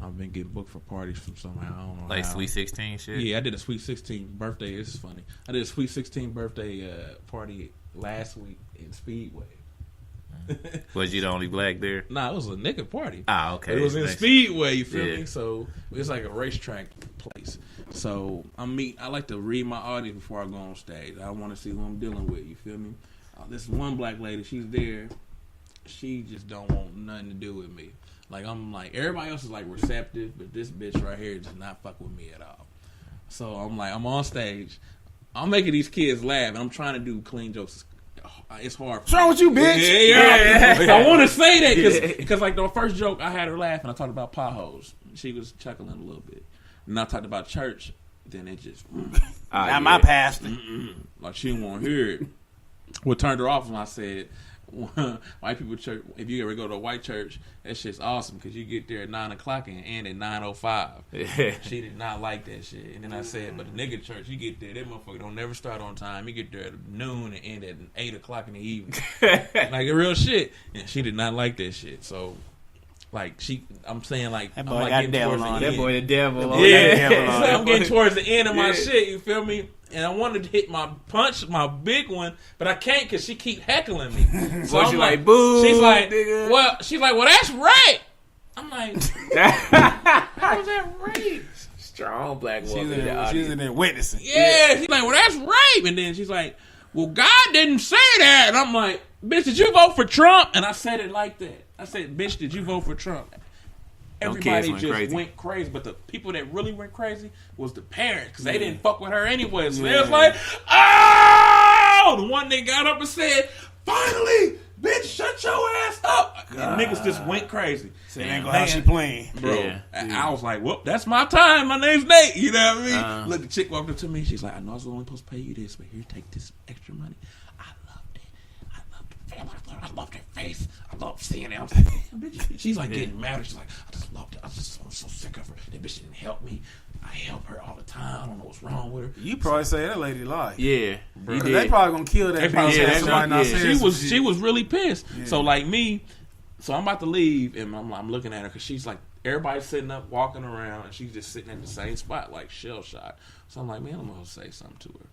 I've been getting booked for parties from somehow. I don't know Like how. Sweet 16 shit? Yeah, I did a Sweet 16 birthday. This is funny. I did a Sweet 16 birthday party last week in Speedway. Was you the only black there? Nah, it was a nigga party. Ah, okay. It was in Nice. Speedway, you feel Yeah. me? So it's like a racetrack place. So I like to read my audience before I go on stage. I want to see who I'm dealing with, you feel me? This one black lady, she's there. She just don't want nothing to do with me. Like, I'm like, everybody else is like receptive, but this bitch right here does not fuck with me at all. So I'm like, I'm on stage. I'm making these kids laugh, and I'm trying to do clean jokes. It's hard. What's wrong with you, bitch? Yeah. I want to say that because like the first joke, I had her laugh, and I talked about potholes. She was chuckling a little bit. And I talked about church, then it just... Not my pastor. Like, she didn't want to hear it. What turned her off when I said... white people church. If you ever go to a white church, that shit's awesome because you get there at 9:00 and end at 9:05. Yeah. She did not like that shit. And then I said, but the nigga church, you get there, that motherfucker don't never start on time. You get there at noon and end at 8:00 in the evening, like a real shit. And she did not like that shit. So, like I'm saying like That I'm boy like got getting devil towards the on end. That boy the devil. Yeah, Yeah. so I'm getting towards the end of my Yeah. shit. You feel me? And I wanted to hit my big one, but I can't because she keep heckling me. So Boy, I'm she like, boo. She's like, nigga. well, that's rape. I'm like, how's that rape? Strong black She's woman. in there witnessing. Yeah, she's like, well, that's rape. And then she's like, well, God didn't say that. And I'm like, bitch, did you vote for Trump? And I said it like that. I said, bitch, did you vote for Trump? Everybody just went crazy, but the people that really went crazy was the parents because they didn't fuck with her anyway. So they was like, "Oh!" The one that got up and said, "Finally, bitch, shut your ass up!" And niggas just went crazy. So ain't gonna how she playing, Bro. Yeah. I was like, "Whoop, that's my time. My name's Nate." You know what I mean? Look, the chick walked up to me. She's like, "I know I was only supposed to pay you this, but here, take this extra money." I loved it. I loved the family. I loved her face. I loved seeing it. I was like, "Damn, bitch." She's like getting mad. She's like, "I just loved it. I'm so sick of her. That bitch didn't help me. I help her all the time. I don't know what's wrong with her." You probably say that lady lied. Yeah, bro. Because they probably gonna kill that. They probably bitch. said Somebody not saying some shit. she was really pissed. Yeah. So like me, so I'm about to leave, and I'm looking at her because she's like everybody's sitting up, walking around, and she's just sitting at the same spot, like shell shot. So I'm like, man, I'm gonna say something to her.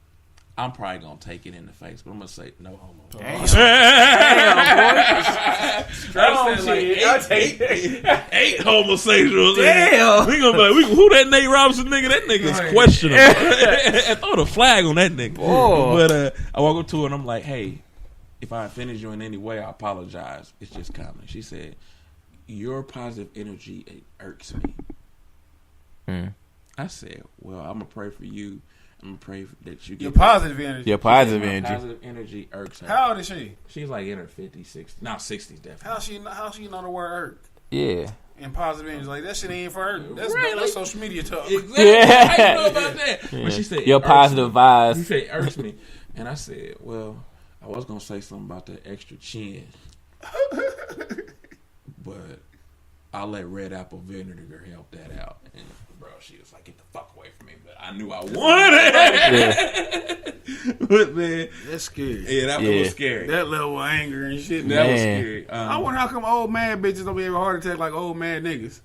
I'm probably gonna take it in the face, but I'm gonna say no homo. Damn. Strong shit. Eight homosexuals. Damn. We gonna be like, who that Nate Robinson nigga? That nigga is questionable. Throw the flag on that nigga. Oh. But I walk up to her and I'm like, hey, if I offended you in any way, I apologize. It's just comedy. She said, your positive energy irks me. I said, well, I'm gonna pray for you. I'm gonna pray that you get Your positive energy. Your positive my energy. Positive energy irks her. How old is she? She's like in her 50s, 60s. Now 60s definitely. How she know the word irk? Yeah. And positive energy, like that shit ain't for her. That's Right, that's like- social media talk. Exactly. How you know about that? Yeah. But she said Your it irks positive me. vibes. He said it irks me. And I said, well, I was gonna say something about that extra chin. But I'll let red apple vinegar help that out. And bro, she was like, get the fuck away from me. But I knew I wanted it. But man, That's scary. yeah, that was scary. That level of anger and shit. That was Man. scary. I wonder how come old mad bitches don't be having a heart attack like old mad niggas.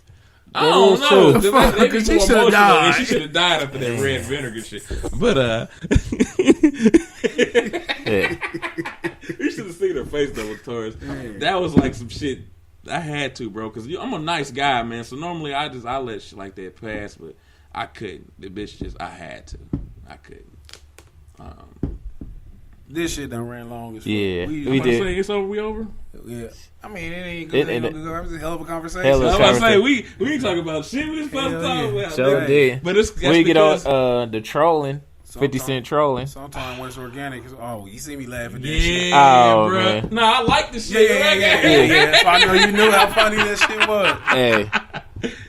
I don't That is know. true. They be Because she more shoulda emotional, died. and she should have died after that red vinegar shit. But you should have seen her face though with Taurus. That was like some shit. I had to, bro, because I'm a nice guy, man. So normally I let shit like that pass, but I couldn't. The bitch I had to. I couldn't. This shit done ran long as fuck. Yeah, we we did. Say it's over. We over. Yeah. I mean, it ain't good. It was a hell of a conversation. Hell of I a was about to say we ain't talking about shit. We just supposed to Hell talk yeah. about. So Right. did. But it's We get because, on the trolling. 50 Sometimes- Cent trolling. Sometimes when it's organic, it's, oh, you see me laughing at that Yeah, shit. Oh, bro. man. No, I like this shit. Yeah. If I know you knew how funny that shit was. Hey.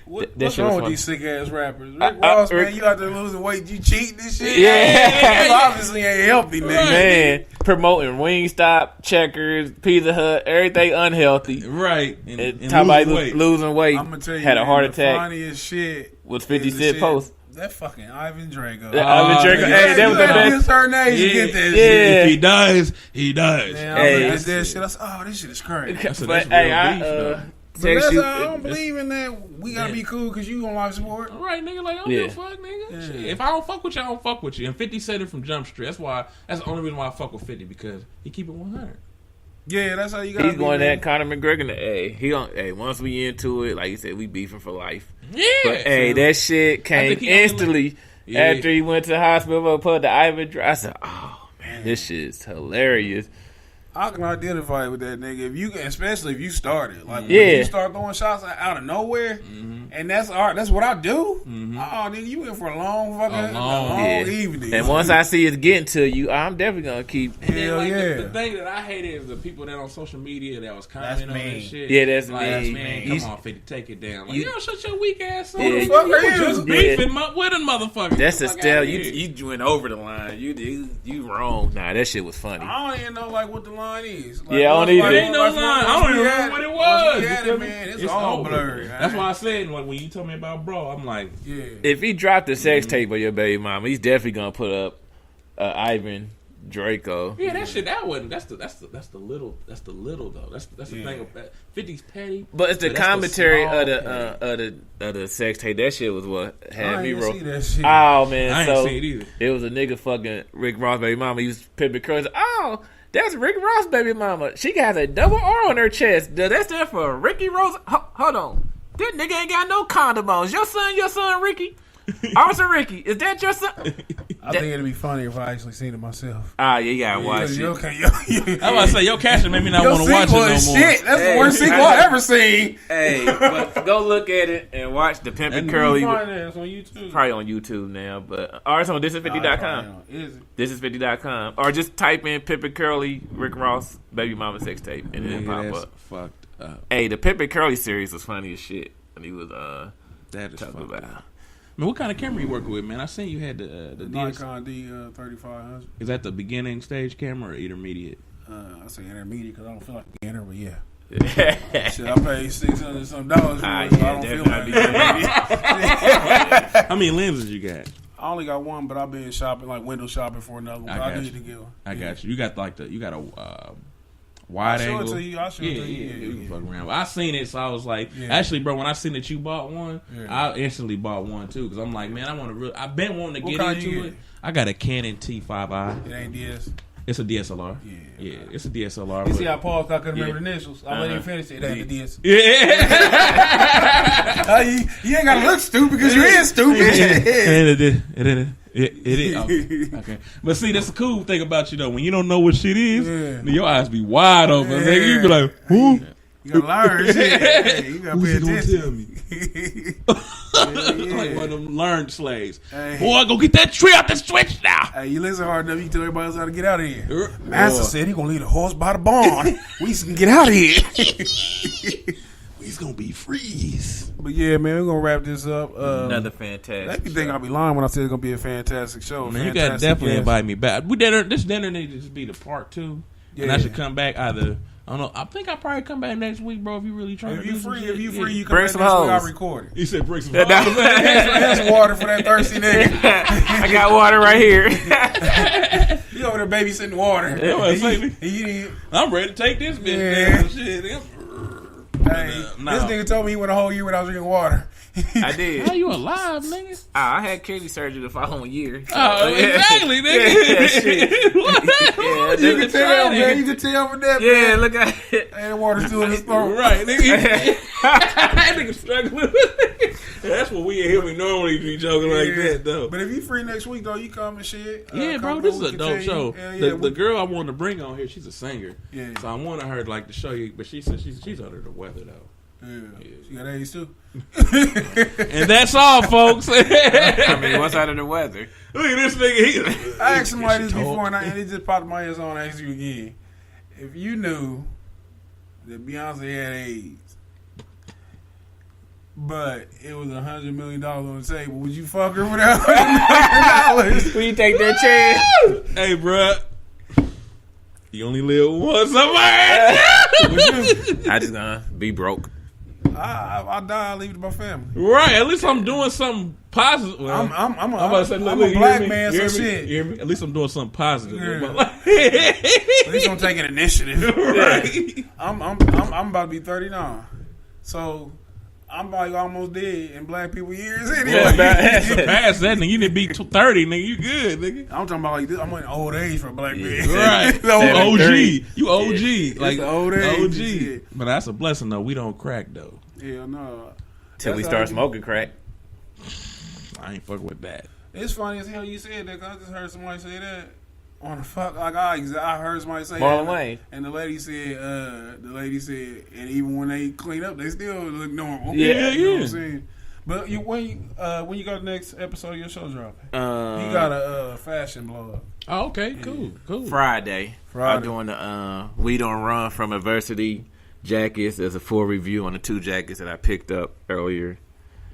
What's That shit wrong was with these funny. sick ass rappers? Rick Ross, man, you out there losing weight, you cheating this shit? Yeah. You obviously ain't healthy, nigga. Man, promoting Wingstop, Checkers, Pizza Hut, everything unhealthy. Right. And Talking about losing weight. losing weight. I'm gonna tell you, Had a man, heart the attack. funniest shit Was 50 is the Cent shit post. That fucking Ivan Drago. Ivan Drago. Hey, that was the best. Her name, you get that shit. If he does, he does. Man, Hey, I looked at that shit. I said, "Oh, this shit is crazy." But hey, I don't believe in that. We gotta be cool because you on life support. All right, nigga. Like, I don't give a fuck, nigga. Shit. If I don't fuck with you, I don't fuck with you. And 50 said it from Jump Street. That's the only reason why I fuck with 50 because he keep it 100. Yeah, that's how you got. He's going that Conor McGregor. Hey, once we into it, like you said, we beefing for life. Yeah. But hey, that shit came instantly after he went to the hospital. Put the Ivan Drago. I said, oh man, this shit's hilarious. I can identify with that nigga especially if you started. Like when you start throwing shots out of nowhere, and that's what I do. Oh, nigga, you in for a long evening. And once I see it getting to you, I'm definitely gonna keep. Hell yeah. The thing that I hate is the people that on social media that was commenting on that shit. Yeah, that's me. Man. Come on, 50, take it down. Like, you don't shut your weak ass up. Yeah. You were just beefing with a motherfucker. That's a style. You went over the line. You wrong. Nah, that shit was funny. I don't even know what the line is. Like, I don't either. It ain't no line. I don't even remember what it was. Man, it's all blurry. That's why I said when you told me about bro, I'm like, if he dropped the sex tape of your baby mama, he's definitely gonna put up Ivan Drago. Yeah, that shit. That wasn't. That's the little. That's the little though. That's the thing about 50's petty. But it's the commentary of the sex tape. That shit was what had me roll. Oh man, I ain't see it either. It was a nigga fucking Rick Ross baby mama. He was pimping curls. Oh. That's Rick Ross baby mama. She got a double R on her chest. Does that stand for Ricky Rose? Hold on. That nigga ain't got no condom on. Your son Ricky? Officer Ricky, is that your son? I think it'd be funny if I actually seen it myself. Ah, you gotta watch it. I was about to say, your casting made me not want to watch it no more. Shit, that's the worst sequel I ever seen. Hey, but go look at it and watch the Pimp and Curly. It's on YouTube. Probably on YouTube now, but or it's on thisis50.com. Thisis50.com. Or just type in Pimp and Curly Rick Ross baby mama sex tape and then pop up. Fucked up. Hey, the Pimp and Curly series was funny as shit. And he was that is talking about. Man, what kind of camera you working with, man? I seen you had the Nikon D3500. Is that the beginning stage camera or intermediate? I say intermediate because I don't feel like a beginner, but yeah. Shit, I paid $600 some dollars for it, so I don't feel like intermediate. How many lenses you got? I only got one, but I've been shopping, like window shopping for another one. I need to get one. I got you. You got a wide angle. I'll show it to you. You can fuck around. I seen it, so I was like, actually, bro, when I seen that you bought one, I instantly bought one too because I'm like, man, I've been wanting to get into it. I got a Canon T5i. It ain't DS. It's a DSLR. Yeah, it's a DSLR. You see how Paul I couldn't remember the initials. I let him finish it. It ain't the DS. Yeah. You ain't gotta look stupid because you is stupid. It is. Okay. But see, that's the cool thing about you, though. When you don't know what shit is, your eyes be wide open. Nigga. You be like, who? You gotta learn shit. You gotta pay attention. Tell me? Like one of them learned slaves. Boy, go get that tree out the switch now. Hey, you listen hard enough, you can tell everybody else how to get out of here. Master said he gonna leave the horse by the barn. We can get out of here. We's gonna be freeze. But yeah, man, we're gonna wrap this up. Another fantastic. Let me think I'll be lying when I say it's gonna be a fantastic show. Man, you gotta definitely invite me back. This dinner needs to just be the part 2, and I should come back either. I don't know. I think I'll probably come back next week, bro. If you really try to do some shit. If you free, you come bring back some next hoes. week. I'll record it. He said bring some hoes. Here's some water for that thirsty nigga. I got water right here. You over there babysitting water. I'm ready to take this bitch down. Shit. This nigga told me he went a whole year without drinking water. I did. How you alive, nigga? I had kidney surgery the following year. So, exactly, nigga. You can tell, man. You can tell from that, man. Yeah, look at it. And the water still in his throat. Right, nigga. That nigga struggling. That's what we normally be joking like that, though. But if you free next week, though, you come and shit. Yeah, bro, this is a dope show. The girl I wanted to bring on here, she's a singer. Yeah. So I wanted her to show you, but she said she's under the weather, though. Yeah. She got AIDS too. And that's all, folks. I mean, what's out of the weather? Look at this nigga. I asked somebody this before, and it just popped in my head, so I want to ask you again. If you knew that Beyonce had AIDS, but it was $100 million on the table, would you fuck her for that $100 million? Will you take that chance? Hey, bruh. You only live once, somewhere. I just gonna be broke. I die, I leave it to my family. Right. At least I'm doing something positive. Well, I'm about to say, look, a black you man, hear so me? shit. You hear me? At least I'm doing something positive. Yeah. At least I'm taking initiative. Right. I'm about to be 39, so I'm like almost dead in black people years anyway. Past that, nigga, you need to be 30, nigga. You good, nigga. I'm talking about like this. I'm in old age for a black man. Right. OG. You OG. Yeah. Like It's old age. OG. But that's a blessing, though. We don't crack, though. Hell no. Till we start smoking crack. I ain't fucking with that. It's funny as hell you said that, 'cause I just heard somebody say that on the fuck. Like I heard somebody say Marlon that, Wayne. and the lady said, and even when they clean up, they still look normal. Yeah, You know what yeah. I'm saying? But when you go to the next episode of your show dropping, Uh, you got a fashion blog. Oh, okay. Cool. Friday. I'm doing the We Don't Run from Adversity jackets. There's a full review on the 2 jackets that I picked up earlier.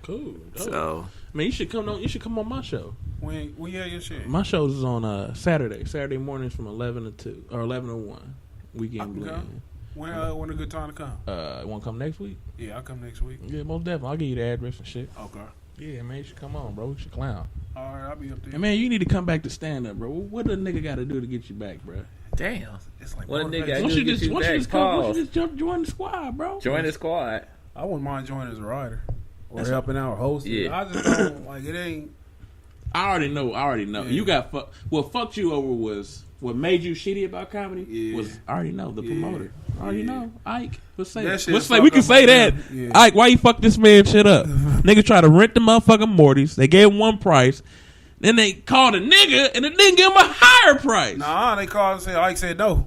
Cool. Dope. So, Man, you should come on my show. When you have your shit, My show is on Saturday mornings from 11 to 2 or 11 to 1. Weekend blend. when a good time to come? Want to come next week? Yeah, I'll come next week. Yeah, most definitely. I'll give you the address and shit. Okay. Yeah, man, you should come on, bro. We should clown. All right, I'll be up there. And man, you need to come back to stand up, bro. What a nigga got to do to get you back, bro? damn. It's like What a motivation. nigga Once do you to just get you back. join the squad, bro. Join the squad. I wouldn't mind joining as a writer or That's helping out or hosting. Yeah. I just don't like it. Ain't. I already know. Yeah. You got what fucked you over was what made you shitty about comedy. Yeah. Was I already know the promoter. I already know Ike. Let's say That shit let's say fucked we can up say my that. family. Yeah. Ike, why you fuck this man shit up? Nigga try to rent the motherfucking Mortys. They gave him one price. Then they called a nigga and the nigga gave him a higher price. Nah, they called and said Ike said no.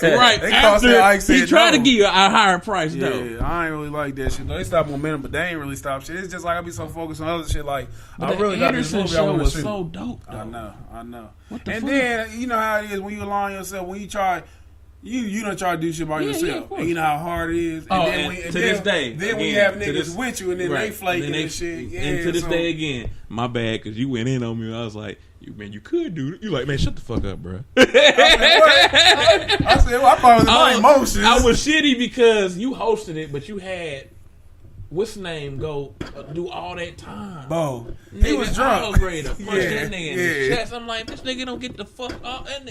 Right. They called and said Ike After he said tried no. to give you a higher price though. Yeah, I ain't really like that shit. Though. They stopped momentum, but they ain't really stopped shit. It's just like I be so focused on other shit. Like But I really the got this Anderson movie I show want to was shoot. so dope though. I know. What the And fuck? then you know how it is when you align yourself. When you try, you don't try to do shit by Yeah, yourself. yeah, of course. And you know how hard it is. Oh, then and when, to and this then, day, then when you again, have to niggas this- with you and then they flaking and shit. Yeah, and to this so- day again, my bad because you went in on me. I was like, you could do it. You like, man, shut the fuck up, bro. I said, well, I thought it was my emotions. I was shitty because you hosted it, but you had what's the name go do all that time. Bo, he Nigga, was I drunk. was ready to punch Yeah, that nigga in the yeah. chest. I'm like, this nigga don't get the fuck off. That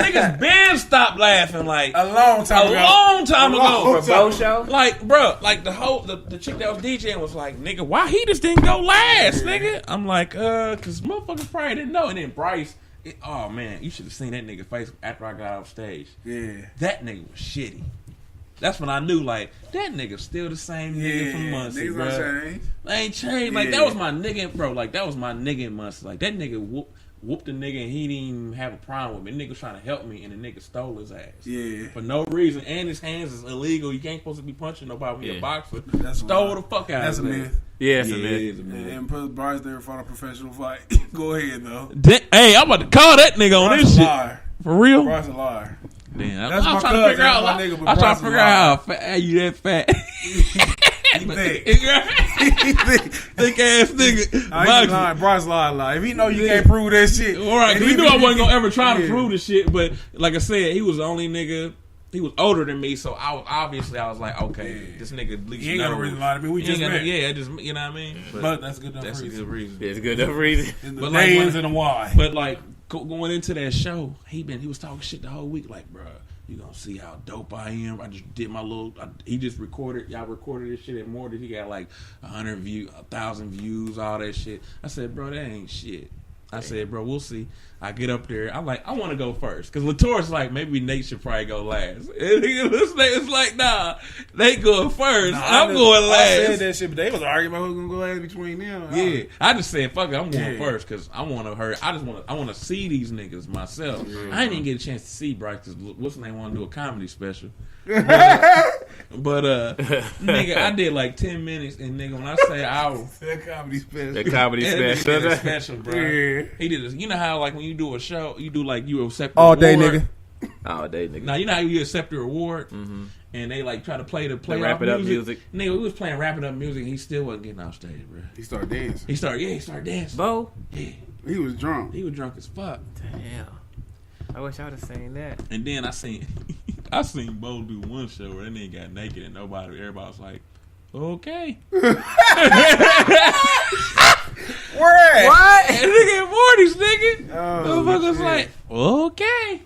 niggas been stopped laughing like A long time ago. For Bo show? Like, bro, like the chick that was DJing was like, nigga, why he just didn't go last, nigga? I'm like, cause motherfuckers probably didn't know. And then Bryce, oh man, you should have seen that nigga face after I got off stage. Yeah. That nigga was shitty. That's when I knew, like, that nigga's still the same nigga from Muncie, niggas bro. don't change. They ain't changed. Like, Yeah. that was my nigga, bro. Like, that was my nigga in Muncie. Like, that nigga whooped the nigga and he didn't even have a problem with me. The nigga was trying to help me and the nigga stole his ass. Yeah. For no reason. And his hands is illegal. You can't supposed to be punching nobody when you're a boxer. That's Stole wild. the fuck out That's of a his myth. ass. Yeah, it's a Yeah, myth. it is a myth. And put Bryce never fought a professional fight. Go ahead though. Hey, I'm about to call that nigga on Bryce this a shit. liar. For real? Bryce a liar. Damn, That's I'm my trying to cousin. figure out. That's my nigga, but I'm trying Bryce to figure out how you that fat. He thick. Thick ass nigga. I ain't lying. Bryce lied. If he know you can't prove that shit. All right, and we even knew I if wasn't you- gonna ever try to Yeah. prove the shit, but like I said, he was the only nigga. He was older than me, so I was like, okay, Yeah. this nigga at least He ain't gonna knows. really lie to me. We He just ain't gonna- met. yeah, just you know what I mean. But that's good enough That's a reason. good reason. It's good enough reason. And the But like names when- and the why. But like going into that show, he was talking shit the whole week. Like, bro, you gonna see how dope I am. I just did my little. He just recorded. Y'all recorded this shit at more than he got like 100 views, 1,000 views, all that shit. I said, bro, that ain't shit. I said, bro, we'll see. I get up there. I'm like, I want to go first. Because Latour's like, maybe Nate should probably go last. And it's like, nah, Nate going first. I'm going last. I said that shit, but they was arguing about who's gonna go last between them. Yeah, I just said fuck it. I'm going Yeah. first because I want to hurt. I want to see these niggas myself. I didn't even get a chance to see Bryce because what's his name want to do a comedy special. But nigga, I did like 10 minutes, and nigga, when I say I was That comedy special. The comedy that nigga special. did a special, bro. Yeah. He did this. You know how like when you do a show, you do like you accept All an day, award? nigga. All day, nigga. Now you know how you accept your award, and they like try to play the Wrap it up music. Nigga, we was playing wrap it up music, and he still wasn't getting off stage, bro. He started dancing. He started dancing. Bo? Yeah, He was drunk. he was drunk as fuck. Damn. I wish I would have seen that. And then I seen I seen Bo do one show where that nigga got naked and everybody was like, okay. Where? What? And nigga at Morty's, nigga. Oh, Motherfuckers shit. like, okay.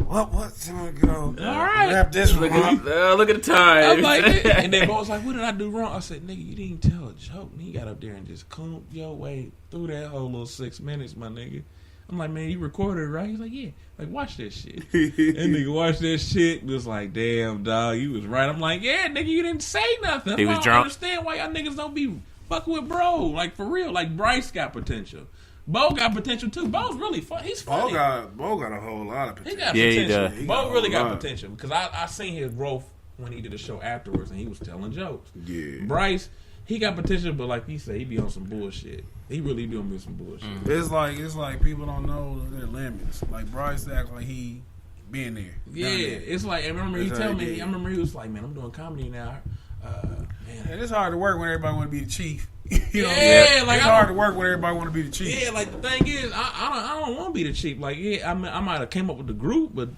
What's gonna go? All right. Wrap this Look one. at the time. I'm like, and then Bo was like, what did I do wrong? I said, nigga, you didn't tell a joke. And he got up there and just combed your way through that whole little 6 minutes, my nigga. I'm like, man, you recorded it, right? He's like, yeah. Like, watch that shit. And nigga watched that shit. Was like, damn, dog, you was right. I'm like, yeah, nigga, you didn't say nothing. He was I don't drunk. understand why y'all niggas don't be fucking with bro. Like, for real. Like, Bryce got potential. Bo got potential, too. Bo's really fun. He's funny. Bo got a whole lot of He potential. got Yeah, he potential. does. Bo really got lot. potential because I seen his growth when he did the show afterwards and he was telling jokes. Yeah. Bryce, he got potential, but like he said, he be on some bullshit. He really be on some bullshit. It's like people don't know their limits. Like Bryce acts like he been there. Yeah, done that. it's like I remember he That's told how he me. did. I remember he was like, "Man, I'm doing comedy now." Man, And it's hard to work when everybody want to be the chief. You know, Yeah, like, it's I hard don't- to work when everybody want to be the chief. yeah, like the thing is, I don't want to be the chief. Like, yeah, I might have came up with the group, but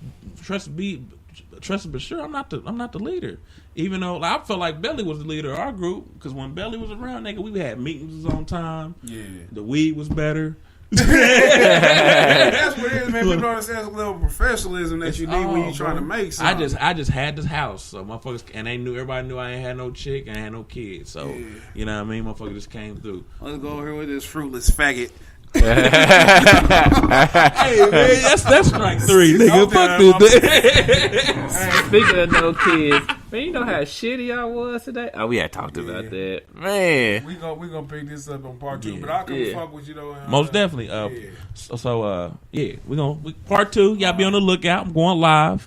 trust but sure, I'm not the leader. Even though like, I felt like Belly was the leader of our group because when Belly was around, nigga, we had meetings on time. Yeah. The weed was better. That's what it is, man. People don't understand the level of professionalism that you need when you're trying to make something. I just had this house, so motherfuckers, and everybody knew I ain't had no chick and I had no kids, so you know what I mean. Motherfuckers just came through. Let's go over here with this fruitless faggot. Hey man, that's strike 3, nigga. Okay, Fuck this. Speaking of no kids, man, you know how shitty I was today? Oh, we had talked about that. Man. We gonna pick this up on part 2, Yeah. but I'll come Yeah. fuck with you though. Most definitely. Yeah. Yeah, we part 2. Y'all be on the lookout. I'm going live.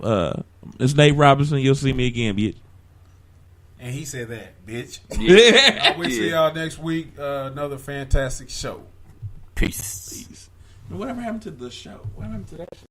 It's Nate Robinson. You'll see me again, bitch. And he said that, bitch. Yeah. We'll see y'all next week. Another fantastic show. Peace. Whatever happened to the show? What happened to that show?